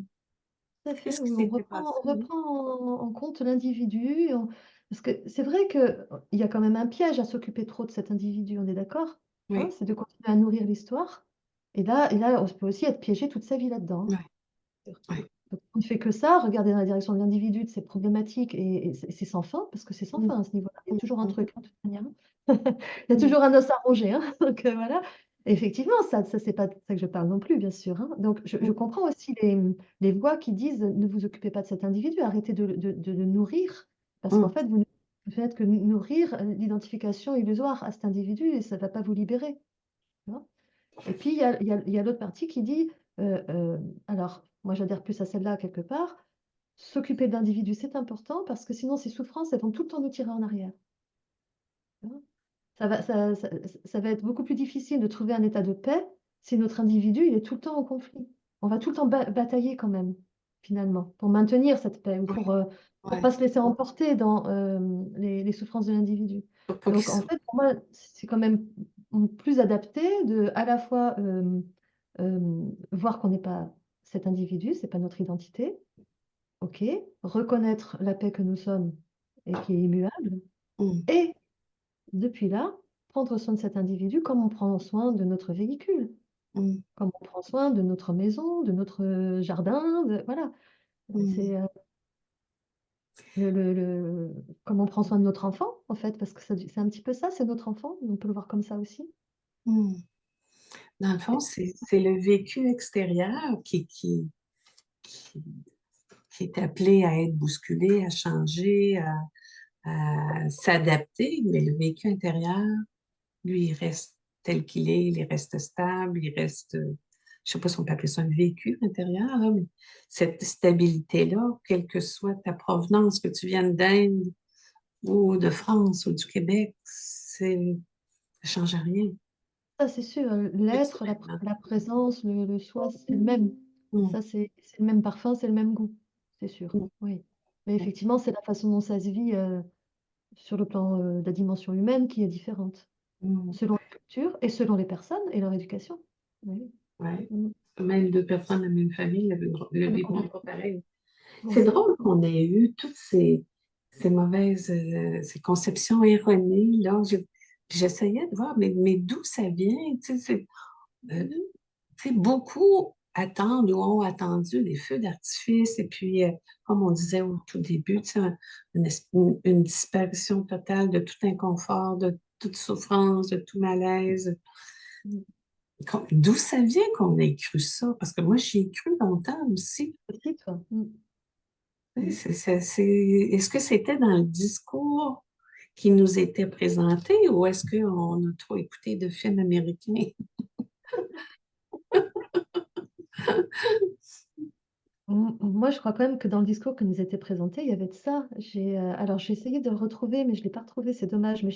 Speaker 2: Tout à fait,
Speaker 1: Qu'est-ce qui
Speaker 2: oui,
Speaker 1: s'était passé?
Speaker 2: on reprend en compte l'individu, parce que c'est vrai qu'il y a quand même un piège à s'occuper trop de cet individu, on est d'accord? Hein,
Speaker 1: Oui,
Speaker 2: c'est de continuer à nourrir l'histoire. Et là, on peut aussi être piégé toute sa vie là-dedans.
Speaker 1: oui,
Speaker 2: Hein.
Speaker 1: oui.
Speaker 2: Donc, on ne fait que ça, regarder dans la direction de l'individu, de ses problématiques, et c'est sans fin, parce que c'est sans
Speaker 1: Mm,
Speaker 2: fin à ce niveau-là. Il y a
Speaker 1: mm,
Speaker 2: toujours un
Speaker 1: mm,
Speaker 2: truc, hein, de toute manière. Il y a
Speaker 1: mm,
Speaker 2: toujours un os à ronger, hein. Donc voilà. Et effectivement, ça c'est pas de ça que je parle non plus, bien sûr, hein. Donc je
Speaker 1: mm,
Speaker 2: comprends aussi les voix qui disent ne vous occupez pas de cet individu, arrêtez de le nourrir, parce qu'en
Speaker 1: mm,
Speaker 2: fait, vous ne faites que nourrir l'identification illusoire à cet individu et ça ne va pas vous libérer. Tu vois. Et puis il y a l'autre partie qui dit alors, moi j'adhère plus à celle-là quelque part, s'occuper de l'individu, c'est important parce que sinon ces souffrances, elles vont tout le temps nous tirer en arrière. Tu vois. Ça va être beaucoup plus difficile de trouver un état de paix si notre individu, il est tout le temps en conflit. On va tout le temps batailler quand même, finalement, pour maintenir cette paix ou
Speaker 1: oui,
Speaker 2: pour
Speaker 1: oui.
Speaker 2: pas se laisser emporter dans les souffrances de l'individu.
Speaker 1: Pour pas qu'il
Speaker 2: Donc, en
Speaker 1: soit.
Speaker 2: fait, pour moi, c'est quand même plus adapté de à la fois voir qu'on n'est pas cet individu, c'est pas notre identité, ok, reconnaître la paix que nous sommes et qui est immuable,
Speaker 1: Mm,
Speaker 2: et depuis là, prendre soin de cet individu comme on prend soin de notre véhicule,
Speaker 1: mm,
Speaker 2: comme on prend soin de notre maison, de notre jardin, voilà.
Speaker 1: mm,
Speaker 2: C'est comme on prend soin de notre enfant, en fait, parce que c'est un petit peu ça, c'est notre enfant, on peut le voir comme ça aussi.
Speaker 1: mm. Dans le fond,
Speaker 2: Et-
Speaker 1: c'est le vécu extérieur qui, qui est appelé à être bousculé, à changer, à s'adapter, mais le vécu intérieur, lui, il reste tel qu'il est, il reste stable, il reste, je sais pas si on peut appeler ça un vécu intérieur, là, mais cette stabilité-là, quelle que soit ta provenance, que tu viennes d'Inde ou de France ou du Québec, ça change rien,
Speaker 2: Ça, c'est sûr, l'être,
Speaker 1: culturellement.
Speaker 2: la présence, le soi, c'est le même.
Speaker 1: Mm,
Speaker 2: Ça, c'est le même parfum, c'est le même goût, c'est sûr,
Speaker 1: mm,
Speaker 2: oui. Mais effectivement, c'est la façon dont ça se vit sur le plan de la dimension humaine qui est différente,
Speaker 1: mm,
Speaker 2: selon les cultures et selon les personnes et leur éducation. Oui.
Speaker 1: ouais.
Speaker 2: Mm.
Speaker 1: Même deux personnes de la même famille le vivront pas
Speaker 2: Complètement.
Speaker 1: pareil. C'est
Speaker 2: Oui.
Speaker 1: drôle qu'on ait eu toutes ces mauvaises, ces conceptions erronées, là. J'essayais de voir, mais d'où ça vient? Euh,
Speaker 2: Mhm.
Speaker 1: tu sais, beaucoup attendent ou ont attendu les feux d'artifice et puis, comme on disait au tout début, tu sais, une disparition totale de tout inconfort, de toute souffrance, de tout malaise.
Speaker 2: Mm.
Speaker 1: D'où ça vient qu'on ait cru ça? Parce que moi, j'y ai cru longtemps aussi.
Speaker 2: Aussi, toi. Mm. Mm.
Speaker 1: Est-ce que c'était dans le discours qui nous était présenté ou est-ce qu'on a trop écouté de films américains?
Speaker 2: Moi, je crois quand même que dans le discours qui nous était présenté, il y avait de ça. Alors, j'ai essayé de le retrouver, mais je ne l'ai pas retrouvé, c'est dommage. Mais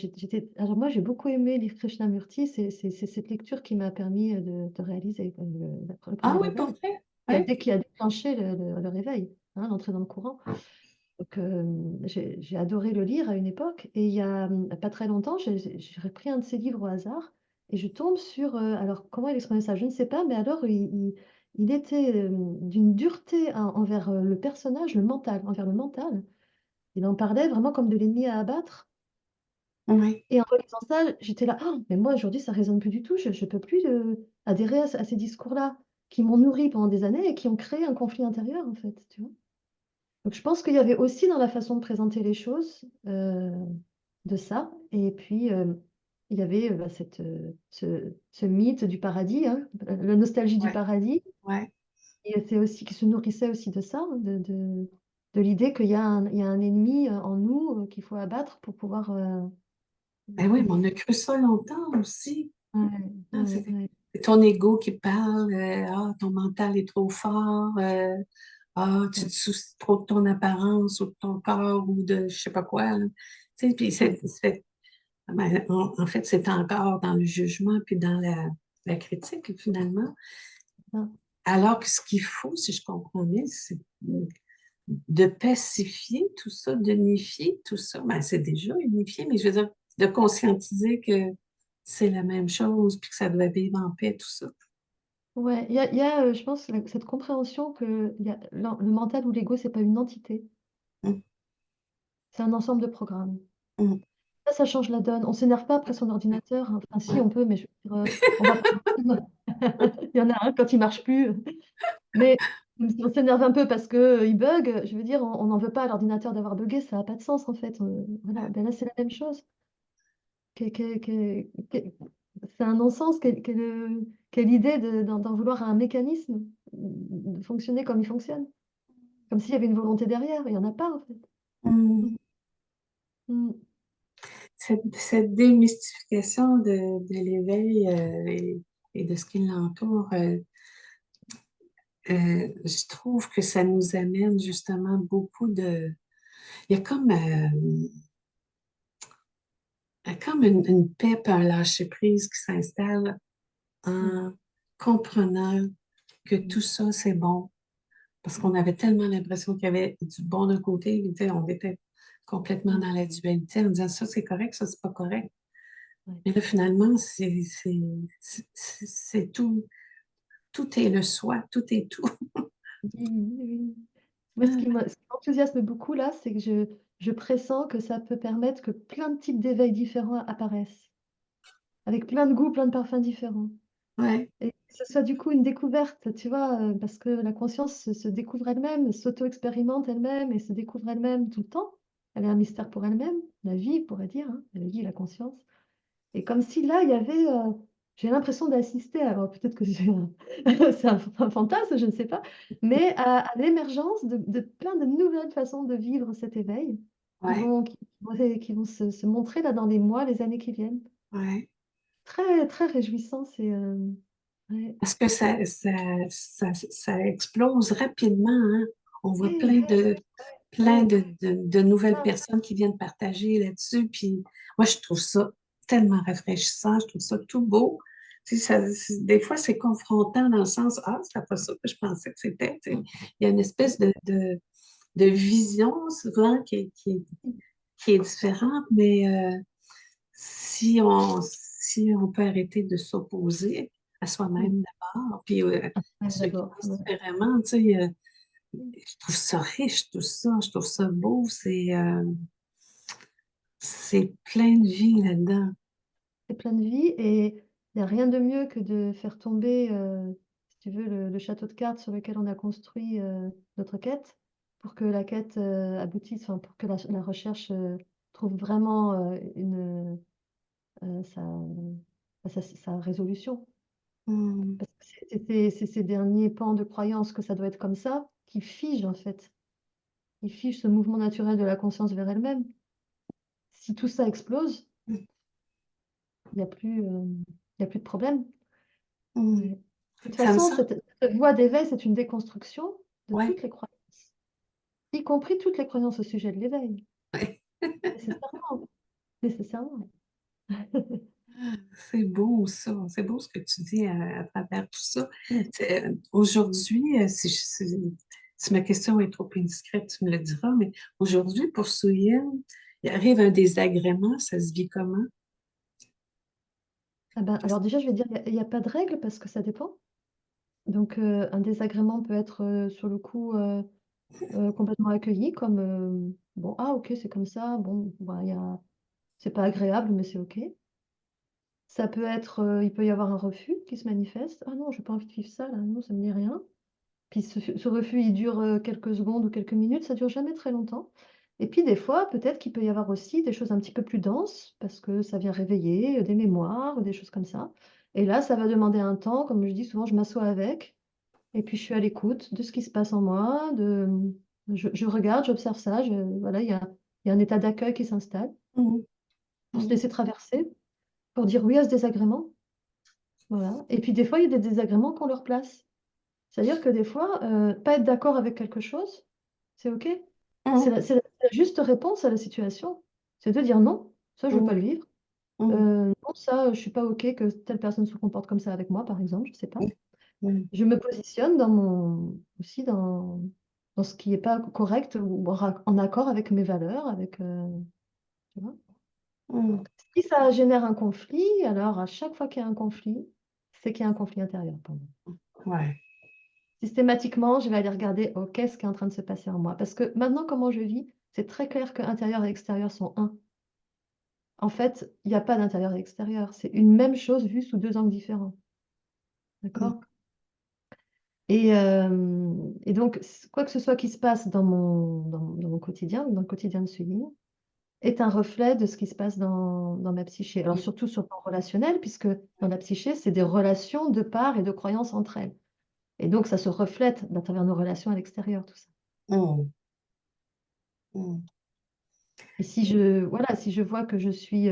Speaker 2: alors, moi, j'ai beaucoup aimé Liv Krishnamurti. C'est cette lecture qui m'a permis de réaliser le
Speaker 1: Ah
Speaker 2: premier
Speaker 1: oui, pour
Speaker 2: réveil,
Speaker 1: vrai? Oui.
Speaker 2: qui a déclenché le réveil, hein, l'entrée dans le courant. Donc, j'ai adoré le lire à une époque. Et il y a pas très longtemps, j'ai repris un de ses livres au hasard et je tombe sur. Alors, comment il exprimait ça? Je ne sais pas, mais alors il était d'une dureté envers le personnage, le mental, envers le mental. Il en parlait vraiment comme de l'ennemi à abattre.
Speaker 1: Oui.
Speaker 2: Et en relisant ça, j'étais là, oh, mais moi aujourd'hui, ça résonne plus du tout. Je ne peux plus adhérer à ces discours-là qui m'ont nourri pendant des années et qui ont créé un conflit intérieur, en fait. Tu vois? Donc je pense qu'il y avait aussi dans la façon de présenter les choses de ça. Et puis il y avait bah, ce mythe du paradis, hein, la nostalgie du
Speaker 1: Ouais,
Speaker 2: paradis.
Speaker 1: ouais.
Speaker 2: Et c'est aussi qui se nourrissait aussi de ça, hein, de l'idée il y a un ennemi en nous qu'il faut abattre pour pouvoir.
Speaker 1: Ben oui, mais on
Speaker 2: Oui.
Speaker 1: a cru ça longtemps aussi.
Speaker 2: Ouais,
Speaker 1: Hein,
Speaker 2: ouais, ouais.
Speaker 1: c'est ton ego qui parle. Ah, ton mental est trop fort. Ah, tu
Speaker 2: Ouais,
Speaker 1: te soucies trop de ton apparence ou de ton corps ou de je sais pas quoi, là. Tu sais, puis
Speaker 2: ouais,
Speaker 1: ben, en fait, c'est encore dans le jugement puis dans la critique, finalement.
Speaker 2: ça.
Speaker 1: Alors que ce qu'il faut, si je comprends bien, c'est de pacifier tout ça, d'unifier tout ça. Ben, c'est déjà unifié, mais je veux dire, de conscientiser que c'est la même chose, puis que ça doit vivre en paix, tout ça.
Speaker 2: Ouais, il y a, je pense, cette compréhension que le mental ou l'ego, c'est pas une entité,
Speaker 1: Hum,
Speaker 2: c'est un ensemble de programmes.
Speaker 1: hum,
Speaker 2: Ça change la donne. On s'énerve pas après son ordinateur, hein. Enfin, si,
Speaker 1: ouais,
Speaker 2: on peut, mais je veux dire, on va pas. Il y en a un quand il marche plus. Mais si on s'énerve un peu parce que il bug, je veux dire, on n'en veut pas à l'ordinateur d'avoir buggé, ça n'a pas de sens en fait. Voilà, ben là, c'est la même chose. Que- c'est un non-sens. Quelle idée d'en vouloir à un mécanisme de fonctionner comme il fonctionne. Comme s'il y avait une volonté derrière. Il n'y en a pas en fait.
Speaker 1: hum.
Speaker 2: Mm. Mm.
Speaker 1: Cette démystification de l'éveil et de ce qui l'entoure, je trouve que ça nous amène justement beaucoup de... Il y a comme une paix, puis un lâcher-prise qui s'installe
Speaker 2: Mm.
Speaker 1: en comprenant que tout
Speaker 2: Mm.
Speaker 1: ça, c'est bon. Parce qu'on avait tellement l'impression qu'il y avait du bon d'un côté, tu sais, on était complètement
Speaker 2: Mm.
Speaker 1: dans la dualité en disant ça, c'est correct, ça, c'est pas correct.
Speaker 2: Ouais.
Speaker 1: Mais là, finalement, c'est tout. Tout est le soi, tout est tout.
Speaker 2: Oui, oui, oui. Moi, ce qui m'enthousiasme beaucoup là, c'est que je pressens que ça peut permettre que plein de types d'éveils différents apparaissent, avec plein de goûts, plein de parfums différents.
Speaker 1: Ouais,
Speaker 2: Et que ce soit du coup une découverte, tu vois, parce que la conscience se découvre elle-même, s'auto-expérimente elle-même et se découvre elle-même tout le temps. Elle est un mystère pour elle-même, la vie, on pourrait dire, hein, la vie, la conscience. Et comme si là, il y avait, j'ai l'impression d'assister, alors peut-être que c'est un fantasme, je ne sais pas, mais à l'émergence de plein de nouvelles façons de vivre cet éveil
Speaker 1: ouais,
Speaker 2: qui vont se montrer là dans les mois, les années qui viennent.
Speaker 1: ouais.
Speaker 2: Très, très réjouissant, ouais.
Speaker 1: Parce que ça explose rapidement, hein. On voit
Speaker 2: Ouais,
Speaker 1: plein
Speaker 2: ouais,
Speaker 1: de nouvelles
Speaker 2: ça,
Speaker 1: personnes qui viennent partager là-dessus. Puis moi, je trouve ça tellement rafraîchissant, je trouve ça tout beau. Tu sais, des fois, c'est confrontant dans le sens, ah, c'est pas ça que je pensais que c'était. Tu sais. Il y a une espèce de vision souvent qui est différente, mais si on peut arrêter de s'opposer à
Speaker 2: mm,
Speaker 1: soi-même d'abord, puis à
Speaker 2: ouais,
Speaker 1: ceux qui
Speaker 2: d'abord.
Speaker 1: pensent
Speaker 2: Ouais.
Speaker 1: différemment, tu sais, je trouve ça riche, tout ça, je trouve ça beau, c'est plein de vie là-dedans.
Speaker 2: C'est plein de vie et il n'y a rien de mieux que de faire tomber, si tu veux, le château de cartes sur lequel on a construit notre quête pour que la quête aboutisse, enfin, pour que la recherche trouve vraiment sa résolution.
Speaker 1: Hmm,
Speaker 2: Parce que c'est ces derniers pans de croyance que ça doit être comme ça qui figent en fait. Ils figent ce mouvement naturel de la conscience vers elle-même. Si tout ça explose, il n'y a plus, il y a plus de problème.
Speaker 1: hmm.
Speaker 2: Ouais. De toute
Speaker 1: Ça me
Speaker 2: façon,
Speaker 1: semble,
Speaker 2: cette voie d'éveil, c'est une déconstruction de
Speaker 1: ouais,
Speaker 2: toutes les croyances, y compris toutes les croyances au sujet de l'éveil.
Speaker 1: ouais.
Speaker 2: Nécessairement. Nécessairement.
Speaker 1: C'est beau ça, c'est beau ce que tu dis à travers tout ça. Aujourd'hui, si ma question est trop indiscrète, tu me le diras, mais aujourd'hui, pour Souyen, il arrive un désagrément, ça se vit comment?
Speaker 2: Ah ben, alors déjà, je vais dire, il y a pas de règle parce que ça dépend. Donc, un désagrément peut être sur le coup complètement accueilli comme bon, ah ok, c'est comme ça, bon, bah, c'est pas agréable, mais c'est ok. Ça peut être, il peut y avoir un refus qui se manifeste. Ah non, j'ai pas envie de vivre ça, là, non, ça me dit rien. Puis ce refus, il dure quelques secondes ou quelques minutes, ça dure jamais très longtemps. Et puis des fois, peut-être qu'il peut y avoir aussi des choses un petit peu plus denses, parce que ça vient réveiller des mémoires, ou des choses comme ça. Et là, ça va demander un temps, comme je dis souvent, je m'assois avec, et puis je suis à l'écoute de ce qui se passe en moi, je regarde, j'observe ça, voilà, il y a un état d'accueil qui s'installe,
Speaker 1: Mhm.
Speaker 2: pour se
Speaker 1: Mhm.
Speaker 2: laisser traverser, pour dire oui à ce désagrément. Voilà. Et puis des fois, il y a des désagréments qu'on leur place. C'est-à-dire que des fois, pas être d'accord avec quelque chose, c'est OK.
Speaker 1: Mhm.
Speaker 2: C'est la juste réponse à la situation. C'est de dire non, ça, je ne veux pas
Speaker 1: Mhm.
Speaker 2: le vivre.
Speaker 1: Mhm.
Speaker 2: Non, ça, je ne suis pas OK que telle personne se comporte comme ça avec moi, par exemple, je ne sais pas.
Speaker 1: Mhm.
Speaker 2: Je me positionne aussi dans ce qui n'est pas correct ou en accord avec mes valeurs, tu vois.
Speaker 1: Mhm.
Speaker 2: Si ça génère un conflit, alors à chaque fois qu'il y a un conflit, c'est qu'il y a un conflit intérieur pour moi.
Speaker 1: Ouais.
Speaker 2: Systématiquement, je vais aller regarder, oh, qu'est-ce qui est en train de se passer en moi. Parce que maintenant, comment je vis, c'est très clair que intérieur et extérieur sont un. En fait, il n'y a pas d'intérieur et extérieur. C'est une même chose vue sous deux angles différents.
Speaker 1: Mhm.
Speaker 2: D'accord? Et donc, quoi que ce soit qui se passe dans mon quotidien, dans le quotidien de Suline, est un reflet de ce qui se passe dans ma psyché. Alors, surtout sur le plan relationnel, puisque dans la psyché, c'est des relations de part et de croyances entre elles. Et donc, ça se reflète à travers nos relations à l'extérieur, tout ça.
Speaker 1: Mhm. Mhm.
Speaker 2: Et voilà, si je vois que je suis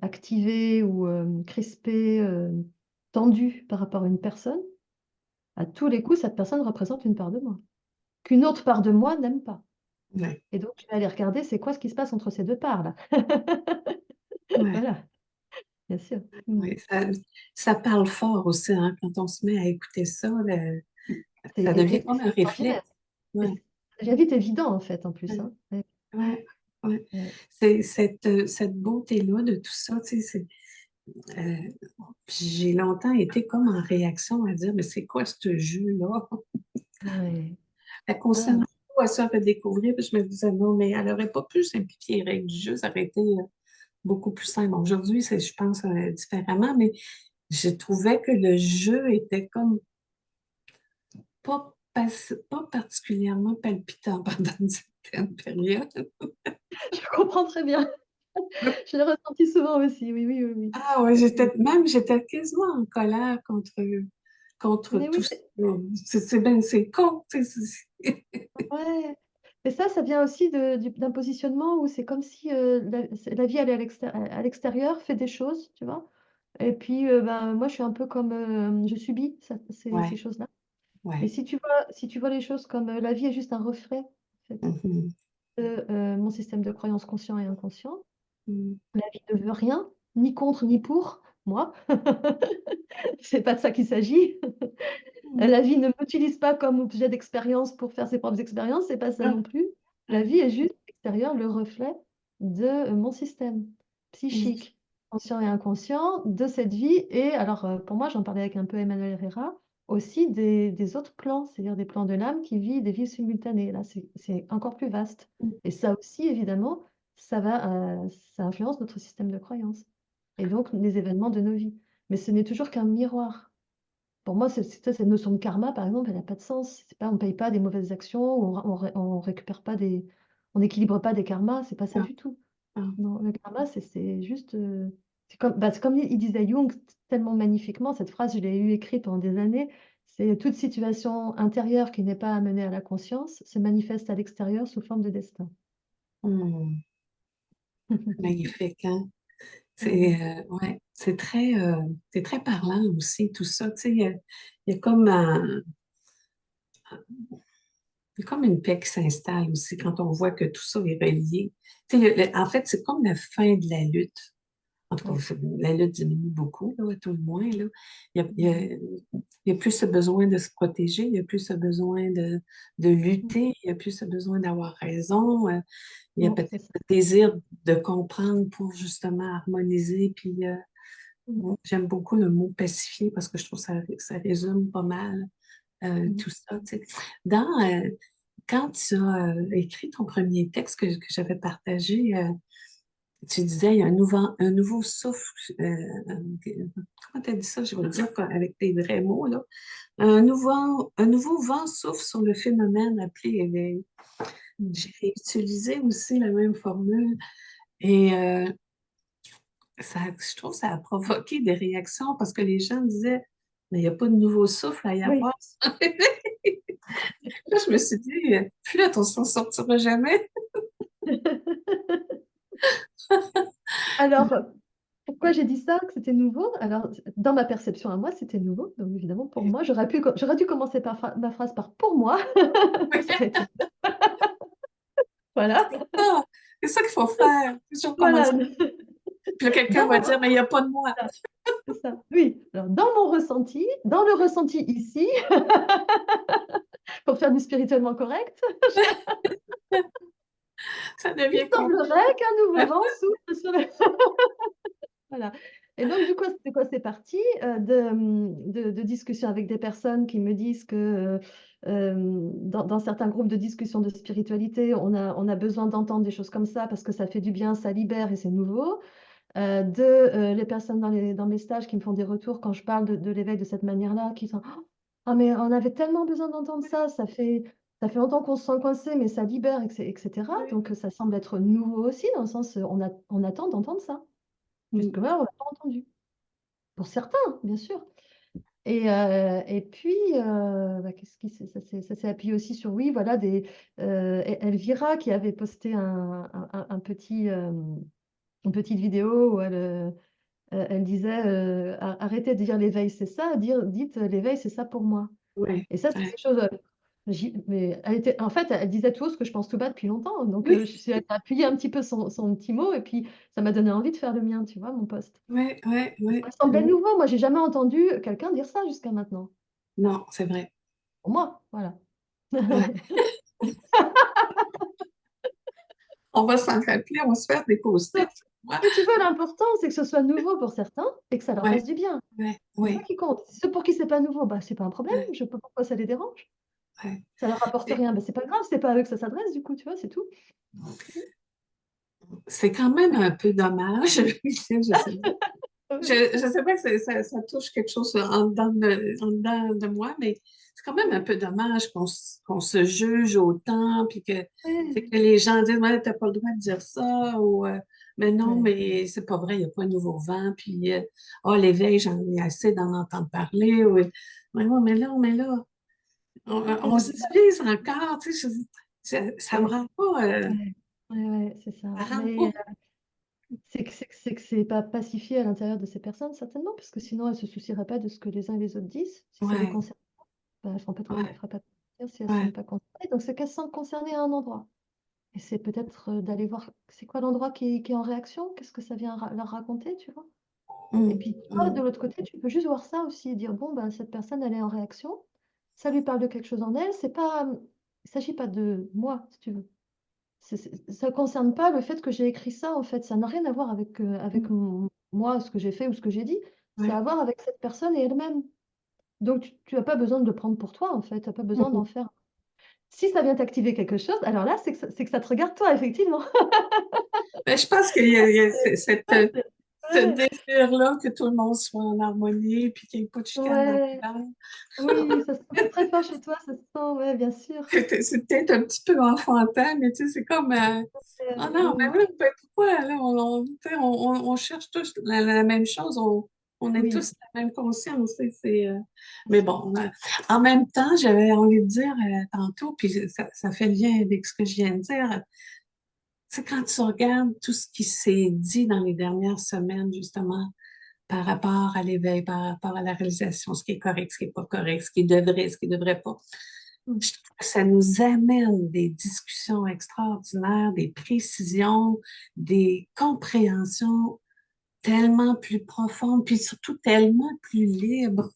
Speaker 2: activée ou crispée, tendue par rapport à une personne, à tous les coups, cette personne représente une part de moi, qu'une autre part de moi n'aime pas.
Speaker 1: Ouais.
Speaker 2: Et donc, je vais aller regarder, c'est quoi ce qui se passe entre ces deux parts-là.
Speaker 1: Ouais.
Speaker 2: Voilà, bien sûr. Mm.
Speaker 1: Ouais. Ça parle fort aussi, hein, quand on se met à écouter ça, ça devient
Speaker 2: Et
Speaker 1: comme
Speaker 2: c'est
Speaker 1: un réflexe.
Speaker 2: extraordinaire. Et
Speaker 1: Ouais.
Speaker 2: ça devient vite évident, en fait, en plus,
Speaker 1: Ouais.
Speaker 2: hein. Ouais,
Speaker 1: Ouais. Ouais.
Speaker 2: ouais.
Speaker 1: C'est cette beauté-là de tout ça, tu sais, euh, j'ai longtemps été comme en réaction à dire, mais c'est quoi ce jeu-là?
Speaker 2: Ouais.
Speaker 1: Fait qu'on s'est
Speaker 2: Ah,
Speaker 1: à ça à redécouvrir, puis je me disais, non, mais elle n'aurait pas pu simplifier les règles du jeu, ça aurait été beaucoup plus simple. Aujourd'hui, je pense différemment, mais je trouvais que le jeu était comme pas particulièrement palpitant pendant une certaine période.
Speaker 2: je comprends très bien. Je l'ai ressenti souvent aussi, oui, oui, oui, oui.
Speaker 1: Ah ouais, j'étais quasiment en colère contre
Speaker 2: Mais
Speaker 1: tout
Speaker 2: oui,
Speaker 1: ça. C'est con, tu sais,
Speaker 2: ouais. Mais ça vient aussi d'un positionnement où c'est comme si la vie, elle est à l'extérieur, fait des choses, tu vois. Et puis, ben, moi, je suis un peu comme, je subis ces
Speaker 1: Ouais,
Speaker 2: choses-là. Mais
Speaker 1: ouais.
Speaker 2: si tu vois les choses comme la vie est juste un reflet, en fait,
Speaker 1: Mhm.
Speaker 2: de mon système de croyances conscient et inconscient,
Speaker 1: Mhm.
Speaker 2: la vie ne veut rien, ni contre, ni pour moi. C'est pas de ça qu'il s'agit.
Speaker 1: Mhm.
Speaker 2: La vie ne m'utilise pas comme objet d'expérience pour faire ses propres expériences, c'est pas ça
Speaker 1: Ouais,
Speaker 2: non plus. La
Speaker 1: ouais.
Speaker 2: vie est juste l'extérieur, le reflet de mon système
Speaker 1: Mhm.
Speaker 2: psychique, conscient et inconscient de cette vie. Et alors, pour moi, j'en parlais avec un peu Emmanuel Herrera, aussi des autres plans, c'est-à-dire des plans de l'âme qui vivent des vies simultanées. Là, c'est encore plus vaste. Et ça aussi, évidemment, ça influence notre système de croyance et donc les événements de nos vies. Mais ce n'est toujours qu'un miroir. Pour moi, cette notion de karma, par exemple, elle n'a pas de sens. C'est pas, on ne paye pas des mauvaises actions, on récupère pas on n'équilibre pas des karmas, c'est pas ça
Speaker 1: Ah,
Speaker 2: du tout.
Speaker 1: ah.
Speaker 2: Non, le karma, c'est juste, c'est comme il disait Jung tellement magnifiquement, cette phrase, je l'ai eu écrite pendant des années, c'est toute situation intérieure qui n'est pas amenée à la conscience se manifeste à l'extérieur sous forme de destin.
Speaker 1: Mhm. Magnifique, hein?
Speaker 2: Ouais.
Speaker 1: Ouais, c'est très parlant aussi, tout ça. Tu sais, il y a comme il y a comme une paix qui s'installe aussi quand on voit que tout ça est relié. Tu sais, en fait, c'est comme la fin de la lutte. En tout cas,
Speaker 2: Ouais.
Speaker 1: la lutte diminue beaucoup, là, à tout le moins. Là. Il y a, il y a-
Speaker 2: Mhm.
Speaker 1: il y a plus ce besoin de se protéger, il y a plus ce besoin de
Speaker 2: Mhm.
Speaker 1: lutter, il y a plus ce besoin d'avoir raison. Il y a
Speaker 2: Ouais,
Speaker 1: peut-être
Speaker 2: c'est ça.
Speaker 1: le désir de comprendre pour justement harmoniser. Puis
Speaker 2: Mhm.
Speaker 1: j'aime beaucoup le mot pacifier parce que je trouve que ça résume pas mal
Speaker 2: Mhm.
Speaker 1: tout ça. Tu sais. Dans, quand tu as écrit ton premier texte que j'avais partagé, tu disais, il y a un nouveau souffle. Comment tu as dit ça? Je vais le dire avec tes vrais mots, là. Un nouveau vent souffle sur le phénomène appelé éveil.
Speaker 2: Mm.
Speaker 1: J'ai réutilisé aussi la même formule et je trouve que ça a provoqué des réactions parce que les gens disaient, mais il n'y a pas de nouveau souffle à y
Speaker 2: Oui.
Speaker 1: avoir. Là, je me suis dit, puis là, on s'en sortira jamais.
Speaker 2: Alors, pourquoi j'ai dit ça, que c'était nouveau? Alors, dans ma perception à moi, c'était nouveau. Donc, évidemment, pour moi, j'aurais dû commencer par ma phrase par pour moi. Ça aurait été- Voilà.
Speaker 1: Ah, c'est ça qu'il faut faire. Toujours
Speaker 2: Voilà.
Speaker 1: commencer. Puis là, quelqu'un
Speaker 2: Dans
Speaker 1: va
Speaker 2: mon
Speaker 1: dire, mais il n'y a pas de moi.
Speaker 2: voilà, c'est ça. Oui. Alors, dans mon ressenti, dans le ressenti ici, pour faire du spirituellement correct,
Speaker 1: Ça
Speaker 2: il
Speaker 1: devient compliqué.
Speaker 2: semblerait qu'un nouveau vent souffle sur le... Voilà. Et donc, du coup, c'est quoi? C'est parti de discussions avec des personnes qui me disent que dans certains groupes de discussion de spiritualité, on a besoin d'entendre des choses comme ça parce que ça fait du bien, ça libère et c'est nouveau. Les personnes dans mes stages qui me font des retours quand je parle de l'éveil de cette manière-là, qui sont ah, mais on avait tellement besoin d'entendre ça, ça fait longtemps qu'on se sent coincé, mais ça libère, etc.
Speaker 1: Oui.
Speaker 2: Donc, ça semble être nouveau aussi, dans le sens, on attend d'entendre ça.
Speaker 1: Mm.
Speaker 2: Jusque-là, on l'a pas entendu. Pour certains, bien sûr. Et puis, qu'est-ce qui ça s'est appuyé aussi sur, oui, voilà, Elvira qui avait posté un petit, une petite vidéo où elle disait arrêtez de dire l'éveil, c'est ça, dites l'éveil, c'est ça pour moi.
Speaker 1: Ouais,
Speaker 2: Et ça, c'est
Speaker 1: ouais.
Speaker 2: quelque chose. Mais en fait, elle disait tout haut ce que je pense tout bas depuis longtemps. Donc,
Speaker 1: Oui,
Speaker 2: je suis allée appuyer un petit peu son petit mot et puis ça m'a donné envie de faire le mien, tu vois, mon poste.
Speaker 1: oui, oui,
Speaker 2: Ça
Speaker 1: oui.
Speaker 2: me semblait nouveau. Moi, j'ai jamais entendu quelqu'un dire ça jusqu'à maintenant.
Speaker 1: Non, c'est vrai.
Speaker 2: Pour moi, voilà.
Speaker 1: Ouais. On va s'en rappeler, on va se faire des
Speaker 2: Donc,
Speaker 1: post-it. Ouais,
Speaker 2: si tu veux, l'important, c'est que ce soit nouveau pour certains et que ça leur fasse
Speaker 1: ouais,
Speaker 2: du bien.
Speaker 1: ouais,
Speaker 2: C'est ça
Speaker 1: ouais,
Speaker 2: qui compte. Ceux pour qui c'est pas nouveau, bah, c'est pas un problème.
Speaker 1: ouais,
Speaker 2: Je ne sais pas pourquoi ça les dérange.
Speaker 1: ouais.
Speaker 2: Ça leur apporte
Speaker 1: C'est
Speaker 2: rien. Ben, c'est pas grave, c'est pas à eux que ça s'adresse, du coup, tu vois, c'est tout.
Speaker 1: c'est quand même un peu dommage. Je sais pas.
Speaker 2: Oui,
Speaker 1: Je sais pas que ça touche quelque chose en dedans de moi, mais c'est quand même un peu dommage qu'on se juge autant, puis que, c'est
Speaker 2: oui,
Speaker 1: que les gens disent, ouais, t'as pas le droit de dire ça, ou, mais non,
Speaker 2: oui.
Speaker 1: mais c'est pas vrai, il n'y a pas un nouveau vent, puis, oh, l'éveil, j'en ai assez d'en entendre parler, ou, mais non, mais là, on se divise encore, tu sais, ça me
Speaker 2: Ouais,
Speaker 1: rend pas,
Speaker 2: ouais, ouais, ouais, c'est ça.
Speaker 1: ça rend
Speaker 2: Mais
Speaker 1: pas,
Speaker 2: c'est que c'est pas pacifié à l'intérieur de ces personnes, certainement, parce que sinon, elles se soucieraient pas de ce que les uns et les autres disent. Si ça les
Speaker 1: ouais,
Speaker 2: concerne, ben, elles
Speaker 1: ouais,
Speaker 2: feraient pas de commentaires si elles ne sont
Speaker 1: ouais,
Speaker 2: pas concernées. Donc, c'est qu'elles sont concernées à un endroit. Et c'est peut-être d'aller voir, c'est quoi l'endroit qui est en réaction? Qu'est-ce que ça vient leur raconter, tu vois? Et
Speaker 1: hum,
Speaker 2: puis, toi, de
Speaker 1: hum,
Speaker 2: l'autre côté, tu peux juste voir ça aussi et dire, bon, ben, cette personne, elle est en réaction. Ça lui parle de quelque chose en elle. C'est pas, il s'agit pas de moi, si tu veux. Ça ne concerne pas le fait que j'ai écrit ça, en fait. Ça n'a rien à voir avec
Speaker 1: hum,
Speaker 2: moi, ce que j'ai fait ou ce que j'ai dit. Ça a
Speaker 1: ouais.
Speaker 2: à voir avec cette personne et elle-même. Donc, tu n'as pas besoin de le prendre pour toi, en fait. Tu n'as pas besoin d'en faire. Si ça vient t'activer quelque chose, alors là, c'est que ça te regarde toi, effectivement.
Speaker 1: Ben, je pense qu'il y a ce
Speaker 2: Ouais,
Speaker 1: désir-là que tout le monde soit en harmonie puis qu'il n'y ait pas de chicane dans
Speaker 2: ouais,
Speaker 1: le
Speaker 2: oui, ça se sent très fort chez toi, ça se sent, ouais, bien sûr.
Speaker 1: C'est peut-être un petit peu enfantin, mais tu sais, c'est comme ah non, mais
Speaker 2: Oui,
Speaker 1: là, ben, pourquoi là, tu sais, on cherche tous la même chose, on est
Speaker 2: oui,
Speaker 1: tous la même conscience. Tu sais, c'est,
Speaker 2: bien
Speaker 1: mais
Speaker 2: sûr.
Speaker 1: bon, en même temps, j'avais envie de dire tantôt, puis ça fait lien avec ce que je viens de dire. C'est quand tu regardes tout ce qui s'est dit dans les dernières semaines, justement, par rapport à l'éveil, par rapport à la réalisation, ce qui est correct, ce qui n'est pas correct, ce qui ne devrait pas.
Speaker 2: Mm.
Speaker 1: Je trouve que ça nous amène des discussions extraordinaires, des précisions, des compréhensions tellement plus profondes, puis surtout tellement plus libres.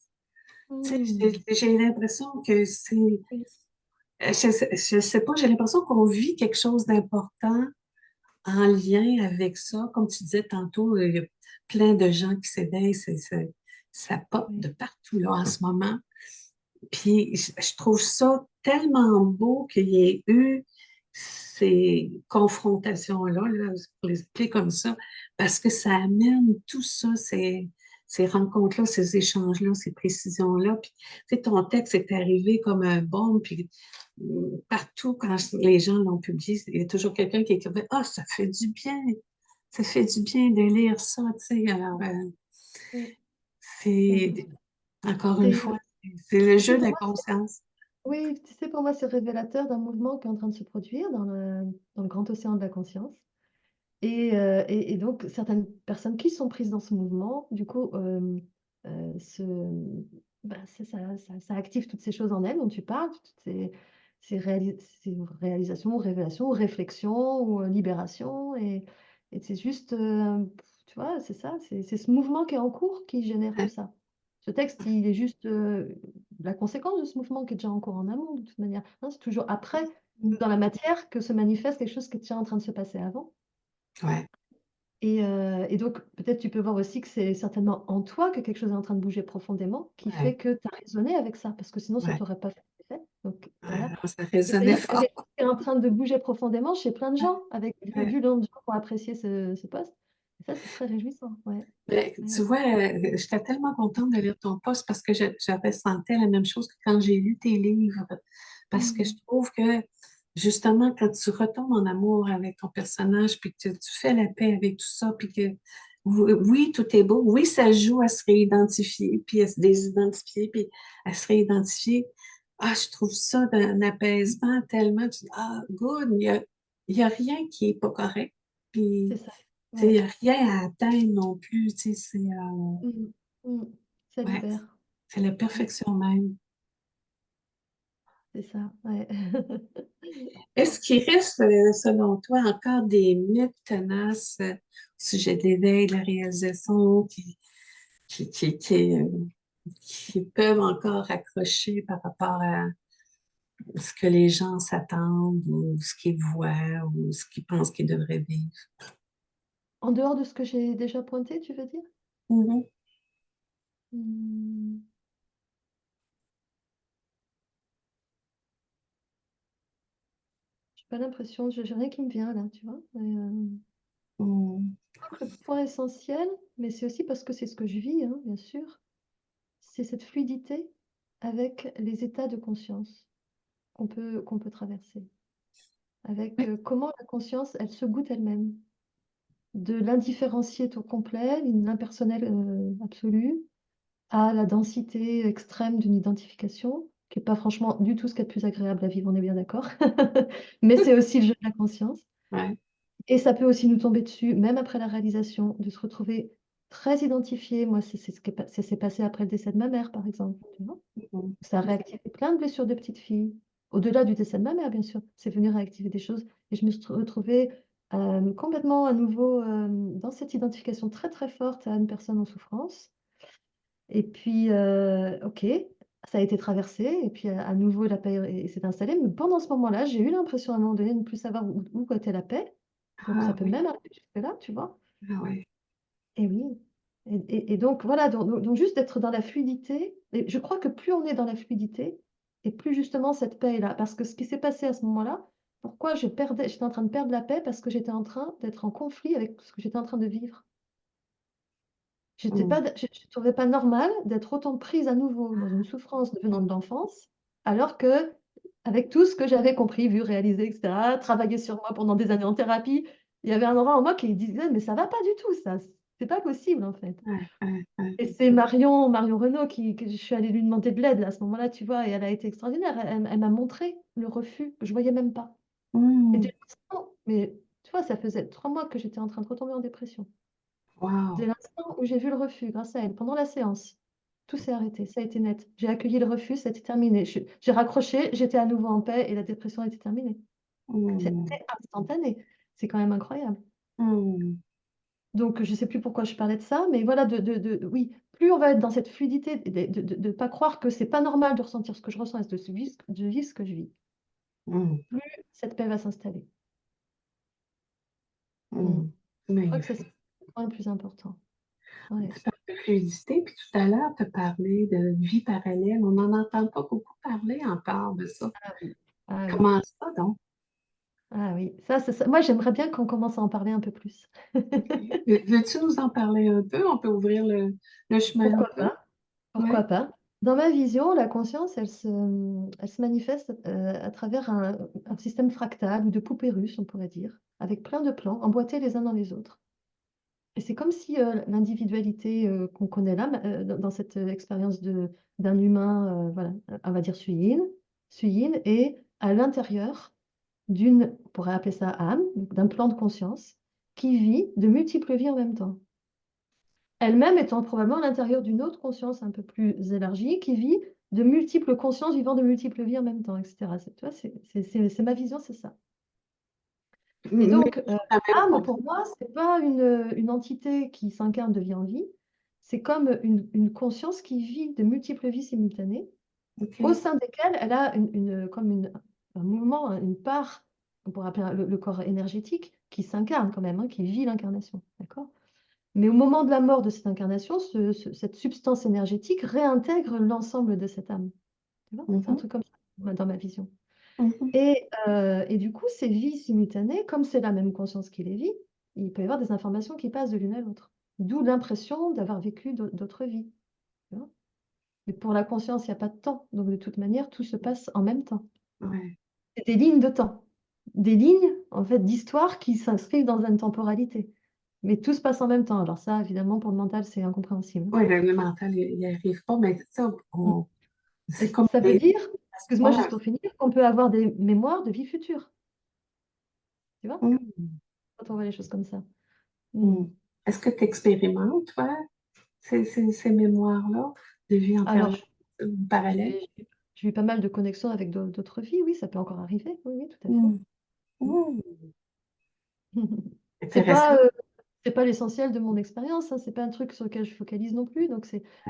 Speaker 1: Tu sais,
Speaker 2: Mm.
Speaker 1: j'ai l'impression que c'est,
Speaker 2: Oui,
Speaker 1: je sais pas, j'ai l'impression qu'on vit quelque chose d'important en lien avec ça. Comme tu disais tantôt, il y a plein de gens qui s'éveillent, ça pop
Speaker 2: oui,
Speaker 1: de partout là en ce moment. Puis je trouve ça tellement beau qu'il y ait eu ces confrontations-là, là, pour les appeler comme ça, parce que ça amène tout ça, ces rencontres-là, ces échanges-là, ces précisions-là. Puis, tu sais, ton texte est arrivé comme un bombe, puis partout, quand les gens l'ont publié, il y a toujours quelqu'un qui écrivait, ah, ça fait du bien, ça fait du bien de lire ça, tu sais. Alors,
Speaker 2: Oui, oui.
Speaker 1: c'est, encore une
Speaker 2: C'est,
Speaker 1: fois, c'est le
Speaker 2: tu sais,
Speaker 1: jeu de
Speaker 2: pour
Speaker 1: la
Speaker 2: moi,
Speaker 1: conscience.
Speaker 2: oui, tu sais, pour moi, c'est révélateur d'un mouvement qui est en train de se produire dans le grand océan de la conscience. Et donc, certaines personnes qui sont prises dans ce mouvement, du coup, ça active toutes ces choses en elles dont tu parles, toutes ces réalisations, ou révélations, ou réflexions, ou libérations. Et c'est juste, tu vois, c'est ça, c'est ce mouvement qui est en cours qui génère tout ça. Ce texte, il est juste la conséquence de ce mouvement qui est déjà en cours en amont, de toute manière. Hein, c'est toujours après, dans la matière, que se manifeste quelque chose qui est déjà en train de se passer avant.
Speaker 1: Ouais,
Speaker 2: Et donc, peut-être tu peux voir aussi que c'est certainement en toi que quelque chose est en train de bouger profondément, qui fait
Speaker 1: ouais,
Speaker 2: que tu as raisonné avec ça, parce que sinon, ça
Speaker 1: ouais,
Speaker 2: t'aurait pas fait effet. Donc,
Speaker 1: ouais,
Speaker 2: voilà.
Speaker 1: non, ça
Speaker 2: Et ça veut
Speaker 1: résonnait
Speaker 2: dire que
Speaker 1: fort.
Speaker 2: c'est en train de bouger profondément chez plein de gens, avec
Speaker 1: Ouais.
Speaker 2: vu le nombre de gens qui ont apprécié ce post. Et ça, c'est très réjouissant. Ouais,
Speaker 1: Mais, tu
Speaker 2: ouais.
Speaker 1: vois, j'étais tellement contente de lire ton post parce que j'avais senti la même chose que quand j'ai lu tes livres. Parce que je
Speaker 2: Mm.
Speaker 1: trouve que, justement, quand tu retombes en amour avec ton personnage, puis que tu fais la paix avec tout ça, puis que, oui, tout est beau. Oui, ça joue à se réidentifier, puis à se désidentifier, puis à se réidentifier. Ah, je trouve ça d'un apaisement tellement. Tu dis, ah, good, il y a rien qui est pas correct.
Speaker 2: C'est
Speaker 1: Puis,
Speaker 2: ça.
Speaker 1: tu sais, il
Speaker 2: Ouais.
Speaker 1: n'y a rien à atteindre non plus. Tu sais,
Speaker 2: Mm. Mm. Ça
Speaker 1: ouais,
Speaker 2: libère.
Speaker 1: c'est la
Speaker 2: Mm.
Speaker 1: perfection même.
Speaker 2: C'est ça. Ouais.
Speaker 1: Est-ce qu'il reste, selon toi, encore des mythes tenaces au sujet de l'éveil, de la réalisation, qui, qui, qui, euh, qui peuvent encore accrocher par rapport à ce que les gens s'attendent ou ce qu'ils voient ou ce qu'ils pensent qu'ils devraient vivre?
Speaker 2: En dehors de ce que j'ai déjà pointé, tu veux dire?
Speaker 1: Mhm.
Speaker 2: Mm. J'ai pas l'impression, j'ai rien qui me vient là, tu vois.
Speaker 1: Mhm.
Speaker 2: Je crois que le point essentiel, mais c'est aussi parce que c'est ce que je vis, hein, bien sûr, c'est cette fluidité avec les états de conscience qu'on peut traverser. Avec
Speaker 1: Oui.
Speaker 2: comment la conscience, elle se goûte elle-même. De l'indifférencié au complet, l'impersonnel absolu, à la densité extrême d'une identification, qui n'est pas franchement du tout ce qui est le plus agréable à vivre, on est bien d'accord. Mais c'est aussi le jeu de la conscience.
Speaker 1: Ouais.
Speaker 2: Et ça peut aussi nous tomber dessus, même après la réalisation, de se retrouver très identifié. Moi, c'est ce qui ça s'est passé après le décès de ma mère, par exemple. Tu vois.
Speaker 1: Mhm.
Speaker 2: Ça a réactivé plein de blessures de petite fille. Au-delà du décès de ma mère, bien sûr. C'est venu réactiver des choses. Et je me suis retrouvée complètement à nouveau dans cette identification très, très forte à une personne en souffrance. Et puis, OK, ça a été traversé. Et puis, à nouveau, la paix s'est installée. Mais pendant ce moment-là, j'ai eu l'impression à un moment donné de ne plus savoir où était la paix. Donc, ça
Speaker 1: Ah
Speaker 2: peut
Speaker 1: oui,
Speaker 2: même arriver jusque-là, tu vois.
Speaker 1: ah oui.
Speaker 2: Et oui. Et donc, voilà, donc juste d'être dans la fluidité. Et je crois que plus on est dans la fluidité, et plus justement cette paix est là. Parce que ce qui s'est passé à ce moment-là, pourquoi j'étais en train de perdre la paix? Parce que j'étais en train d'être en conflit avec ce que j'étais en train de vivre.
Speaker 1: Mhm.
Speaker 2: Je ne trouvais pas normal d'être autant prise à nouveau dans une souffrance venant de l'enfance, alors que, avec tout ce que j'avais compris, vu, réalisé, etc., travaillé sur moi pendant des années en thérapie, il y avait un endroit en moi qui disait, mais ça va pas du tout, ça, c'est pas possible en fait.
Speaker 1: Ouais, ouais, ouais.
Speaker 2: Et c'est Marion Renaud que je suis allée lui demander de l'aide là, à ce moment-là, tu vois, et elle a été extraordinaire. Elle m'a montré le refus que je voyais même pas. Et dès
Speaker 1: Mhm.
Speaker 2: l'instant, mais tu vois, ça faisait 3 mois que j'étais en train de retomber en dépression. Dès
Speaker 1: Wow.
Speaker 2: l'instant où j'ai vu le refus, grâce à elle, pendant la séance, tout s'est arrêté, ça a été net. J'ai accueilli le refus, ça a été terminé. J'ai raccroché, j'étais à nouveau en paix et la dépression a été terminée.
Speaker 1: Mhm.
Speaker 2: C'était instantané. C'est quand même incroyable.
Speaker 1: Mhm.
Speaker 2: Donc, je ne sais plus pourquoi je parlais de ça, mais voilà, oui, plus on va être dans cette fluidité, de ne pas croire que c'est pas normal de ressentir ce que je ressens et de vivre ce que je vis,
Speaker 1: Mhm.
Speaker 2: plus cette paix va s'installer. Mm.
Speaker 1: Mhm.
Speaker 2: Je crois que c'est
Speaker 1: Magnifique.
Speaker 2: le point le plus important. Ouais.
Speaker 1: Tu parles de fluidité, puis tout à l'heure, tu as parlé de vie parallèle. On n'en entend pas beaucoup parler encore de ça.
Speaker 2: Ah oui. Ah oui.
Speaker 1: Comment ça, donc?
Speaker 2: Ah oui, ça. Moi, j'aimerais bien qu'on commence à en parler un peu plus.
Speaker 1: OK. Veux-tu nous en parler un peu? On peut ouvrir le chemin un
Speaker 2: Pourquoi
Speaker 1: peu?
Speaker 2: pas? Pourquoi
Speaker 1: Oui.
Speaker 2: pas? Dans ma vision, la conscience, elle se manifeste à travers un système fractal ou de poupées russes, on pourrait dire, avec plein de plans emboîtés les uns dans les autres. Et c'est comme si l'individualité qu'on connaît là, dans cette expérience d'un humain, voilà, on va dire suyin, est à l'intérieur on pourrait appeler ça âme, donc d'un plan de conscience, qui vit de multiples vies en même temps. Elle-même étant probablement à l'intérieur d'une autre conscience un peu plus élargie, qui vit de multiples consciences vivant de multiples vies en même temps, etc. Tu vois, c'est ma vision, c'est ça. Et
Speaker 1: Mais
Speaker 2: donc,
Speaker 1: la même
Speaker 2: âme,
Speaker 1: conscience.
Speaker 2: pour moi, c'est pas une entité qui s'incarne de vie en vie, c'est comme une conscience qui vit de multiples vies simultanées, au
Speaker 1: OK.
Speaker 2: sein desquelles elle a un mouvement, une part, on pourrait appeler le corps énergétique, qui s'incarne quand même, hein, qui vit l'incarnation. D'accord? Mais au moment de la mort de cette incarnation, cette substance énergétique réintègre l'ensemble de cette âme. Tu vois? C'est un
Speaker 1: Mhm,
Speaker 2: truc comme ça, dans ma vision.
Speaker 1: mhm,
Speaker 2: Et du coup, ces vies simultanées, comme c'est la même conscience qui les vit, il peut y avoir des informations qui passent de l'une à l'autre. D'où l'impression d'avoir vécu d'autres vies. Tu vois. Mais pour la conscience, il n'y a pas de temps. Donc, de toute manière, tout se passe en même temps.
Speaker 1: ouais.
Speaker 2: C'est des lignes de temps. Des lignes, en fait, d'histoire qui s'inscrivent dans une temporalité. Mais tout se passe en même temps. Alors ça, évidemment, pour le mental, c'est incompréhensible.
Speaker 1: Oui, le mental, il n'y arrive pas, mais ça,
Speaker 2: Et
Speaker 1: c'est comme
Speaker 2: ça veut
Speaker 1: des
Speaker 2: dire, excuse-moi juste
Speaker 1: espoirs.
Speaker 2: pour finir, qu'on peut avoir des mémoires de vie future. Tu vois,
Speaker 1: Mm,
Speaker 2: quand on voit les choses comme ça. Hmm.
Speaker 1: mm. Est-ce que tu expérimentes, toi, ces mémoires-là de vie
Speaker 2: Alors,
Speaker 1: antérieure ou parallèle?
Speaker 2: j'ai eu pas mal de connexions avec d'autres vies, oui, ça peut encore arriver, oui, oui, tout à fait.
Speaker 1: Mm, mm.
Speaker 2: C'est
Speaker 1: Intéressant.
Speaker 2: pas, c'est pas l'essentiel de mon expérience, hein, c'est pas un truc sur lequel je focalise non plus, donc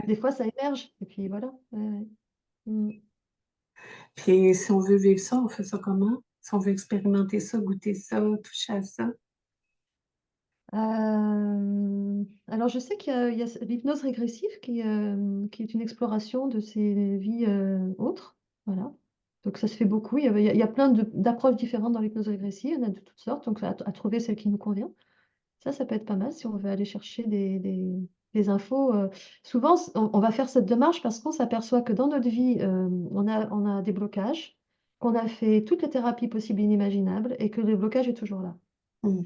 Speaker 2: des fois ça émerge, et puis voilà. Ouais, ouais. Hmm.
Speaker 1: Puis si on veut vivre ça, on fait ça comment? Si on veut expérimenter ça, goûter ça, toucher à ça.
Speaker 2: Alors, je sais qu'il y a l'hypnose régressive qui est une exploration de ces vies autres. Voilà. Donc, ça se fait beaucoup. Il y a plein d'approches différentes dans l'hypnose régressive. Il y en a de toutes sortes. Donc, à trouver celle qui nous convient. Ça peut être pas mal si on veut aller chercher des infos. Souvent, on va faire cette démarche parce qu'on s'aperçoit que dans notre vie, on a des blocages, qu'on a fait toutes les thérapies possibles et inimaginables et que le blocage est toujours là.
Speaker 1: Mm,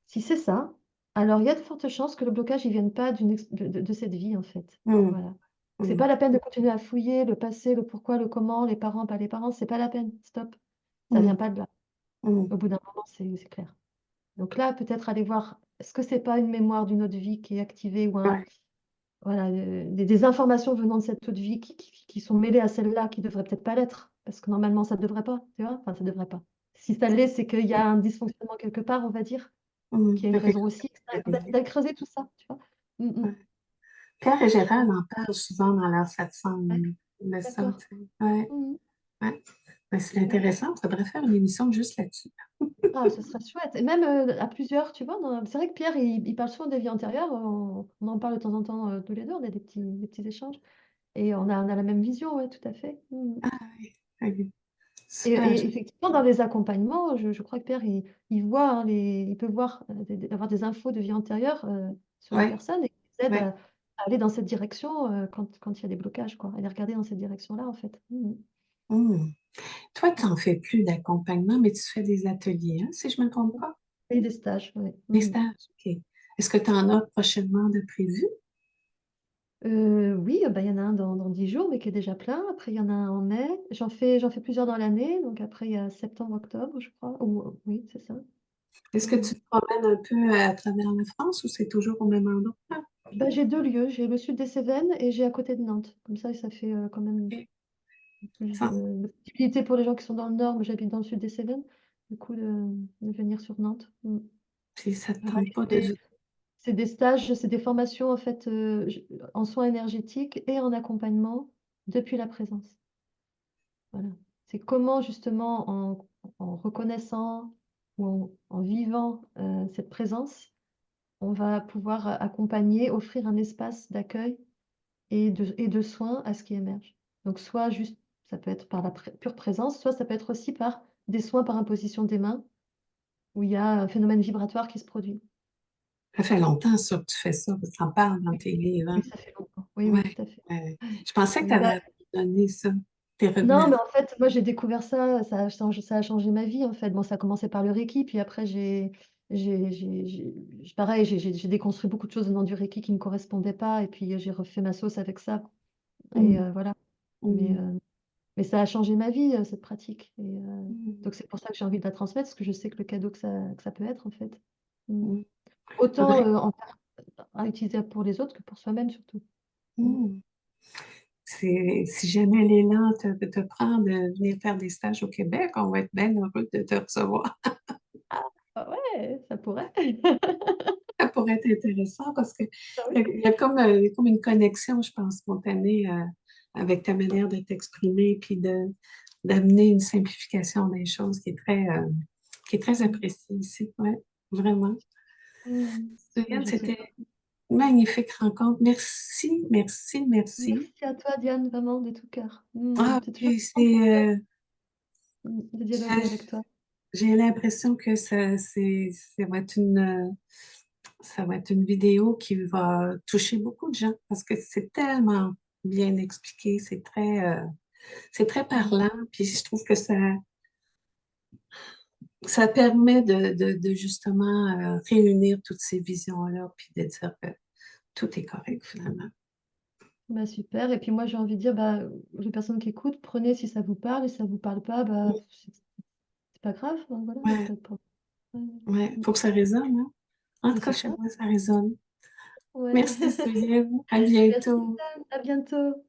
Speaker 2: Si c'est ça, alors il y a de fortes chances que le blocage ne vienne pas de cette vie, en fait.
Speaker 1: mm,
Speaker 2: Voilà. C'est
Speaker 1: mm,
Speaker 2: pas la peine de continuer à fouiller le passé, le pourquoi, le comment, les parents, pas les parents, c'est pas la peine. Stop. Ça vient
Speaker 1: mm,
Speaker 2: pas de là.
Speaker 1: mm.
Speaker 2: Au bout d'un moment, c'est clair. Donc là, peut-être aller voir, est-ce que c'est pas une mémoire d'une autre vie qui est activée ou
Speaker 1: Ouais.
Speaker 2: voilà, des informations venant de cette autre vie qui sont mêlées à celle-là, qui devraient peut-être pas l'être, parce que normalement, ça ne devrait pas, tu vois? Enfin, ça devrait pas. Si ça l'est, c'est qu'il y a un dysfonctionnement quelque part, on va dire,
Speaker 1: Mm.
Speaker 2: qu'il y a
Speaker 1: Il y
Speaker 2: une
Speaker 1: a quelque
Speaker 2: raison
Speaker 1: chose
Speaker 2: aussi,
Speaker 1: qui est réglé.
Speaker 2: d'aller creuser tout ça, tu vois. Mm, mm.
Speaker 1: Ouais. Pierre et Gérald en parlent souvent dans leur satsang
Speaker 2: Ouais,
Speaker 1: de ça,
Speaker 2: d'accord.
Speaker 1: tu sais. Ouais,
Speaker 2: Mm,
Speaker 1: ouais. Ben, c'est
Speaker 2: mm.
Speaker 1: intéressant. On devrait faire une émission juste là-dessus.
Speaker 2: Ah, ce serait chouette. Et même à plusieurs, tu vois. C'est vrai que Pierre, il parle souvent des vies antérieures. On en parle de temps en temps tous les deux. On a des petits échanges. Et on a la même vision, ouais, tout à fait. Mm.
Speaker 1: Ah oui, oui.
Speaker 2: Et,
Speaker 1: Super.
Speaker 2: et effectivement, dans les accompagnements, je crois que Pierre, il voit, hein, il peut voir, avoir des infos de vie antérieure sur les
Speaker 1: Oui,
Speaker 2: personnes et il aide
Speaker 1: oui.
Speaker 2: à aller dans cette direction quand il y a des blocages, quoi. Aller regarder dans cette direction-là, en fait. Mm.
Speaker 1: Mm. Toi, tu n'en fais plus d'accompagnement, mais tu fais des ateliers, hein, si je ne me trompe pas.
Speaker 2: Et des stages, oui.
Speaker 1: Des
Speaker 2: Mm.
Speaker 1: stages, OK. Est-ce que tu en as prochainement de prévus?
Speaker 2: Oui, bah, il y en a un dans 10 jours, mais qui est déjà plein. Après, il y en a un en mai. J'en fais plusieurs dans l'année. Donc après, il y a septembre, octobre, je crois. Oui, c'est ça.
Speaker 1: Est-ce que
Speaker 2: Mm.
Speaker 1: tu te promènes un peu à travers la France ou c'est toujours au même endroit?
Speaker 2: Bah, j'ai deux lieux. J'ai le sud des Cévennes et j'ai à côté de Nantes. Comme ça fait quand même
Speaker 1: OK.
Speaker 2: plus
Speaker 1: Ça-
Speaker 2: de possibilités pour les gens qui sont dans le nord. Moi, j'habite dans le sud des Cévennes. Du coup, de venir sur Nantes. Mm.
Speaker 1: Puis ça ne te
Speaker 2: Voilà.
Speaker 1: tente pas de...
Speaker 2: C'est des stages, c'est des formations en fait en soins énergétiques et en accompagnement depuis la présence. Voilà. C'est comment justement en reconnaissant ou en vivant cette présence, on va pouvoir accompagner, offrir un espace d'accueil et de soins à ce qui émerge. Donc soit juste, ça peut être par la pure présence, soit ça peut être aussi par des soins par imposition des mains, où il y a un phénomène vibratoire qui se produit.
Speaker 1: Ça fait longtemps ça que tu fais ça, parce que t'en parles dans
Speaker 2: Oui,
Speaker 1: tes livres,
Speaker 2: oui,
Speaker 1: hein?
Speaker 2: ça fait longtemps. Oui,
Speaker 1: Ouais,
Speaker 2: oui, tout à fait.
Speaker 1: ouais. Je pensais que tu
Speaker 2: Oui, bah,
Speaker 1: avais abandonné ça. T'es revenu
Speaker 2: non,
Speaker 1: à
Speaker 2: mais
Speaker 1: ça.
Speaker 2: en fait, moi, j'ai découvert ça, ça a changé ma vie, en fait. Bon, ça a commencé par le Reiki, puis après, pareil, j'ai déconstruit beaucoup de choses venant du Reiki qui ne me correspondaient pas, et puis j'ai refait ma sauce avec ça. Et
Speaker 1: Mm,
Speaker 2: voilà. Mais,
Speaker 1: mm,
Speaker 2: euh, mais ça a changé ma vie, cette pratique.
Speaker 1: mm.
Speaker 2: Donc, c'est pour ça que j'ai envie de la transmettre, parce que je sais que le cadeau que ça peut être, en fait. Mm.
Speaker 1: Mm.
Speaker 2: Autant
Speaker 1: Faudrait.
Speaker 2: à utiliser pour les autres que pour soi-même, surtout. Mm.
Speaker 1: Mm. Si jamais l'élan te prend de venir faire des stages au Québec, on va être bien heureux de te recevoir.
Speaker 2: Ah ouais, ça pourrait.
Speaker 1: Ça pourrait être intéressant parce que
Speaker 2: Ah oui.
Speaker 1: il y a comme une connexion, je pense, spontanée avec ta manière de t'exprimer puis d'amener une simplification des choses qui est très
Speaker 2: Mm.
Speaker 1: appréciée ici. Ouais, vraiment.
Speaker 2: Mm. Mais
Speaker 1: Suzanne,
Speaker 2: je sais
Speaker 1: c'était
Speaker 2: pas.
Speaker 1: une magnifique rencontre. Merci, merci, merci.
Speaker 2: Merci à toi, Diane, vraiment, de tout cœur.
Speaker 1: Ah,
Speaker 2: C'est toujours
Speaker 1: puis
Speaker 2: un plaisir de dialoguer
Speaker 1: j'ai
Speaker 2: avec toi.
Speaker 1: j'ai l'impression que ça va être une vidéo qui va toucher beaucoup de gens parce que c'est tellement bien expliqué, c'est très
Speaker 2: Mm.
Speaker 1: parlant, puis je trouve que ça permet de justement réunir toutes ces visions-là, puis de dire que tout est correct finalement.
Speaker 2: Bah, super. Et puis moi, j'ai envie de dire, bah, les personnes qui écoutent, prenez si ça vous parle, et si ça vous parle pas, bah, c'est pas grave, hein, voilà, il n'y a
Speaker 1: Ouais,
Speaker 2: pas de problème.
Speaker 1: ouais,
Speaker 2: Mm.
Speaker 1: faut que ça résonne, hein? En
Speaker 2: Mais
Speaker 1: tout cas,
Speaker 2: c'est
Speaker 1: chez
Speaker 2: ça.
Speaker 1: moi, ça résonne.
Speaker 2: Ouais.
Speaker 1: Merci, Sylviane. À
Speaker 2: Merci,
Speaker 1: bientôt.
Speaker 2: Dan. À bientôt.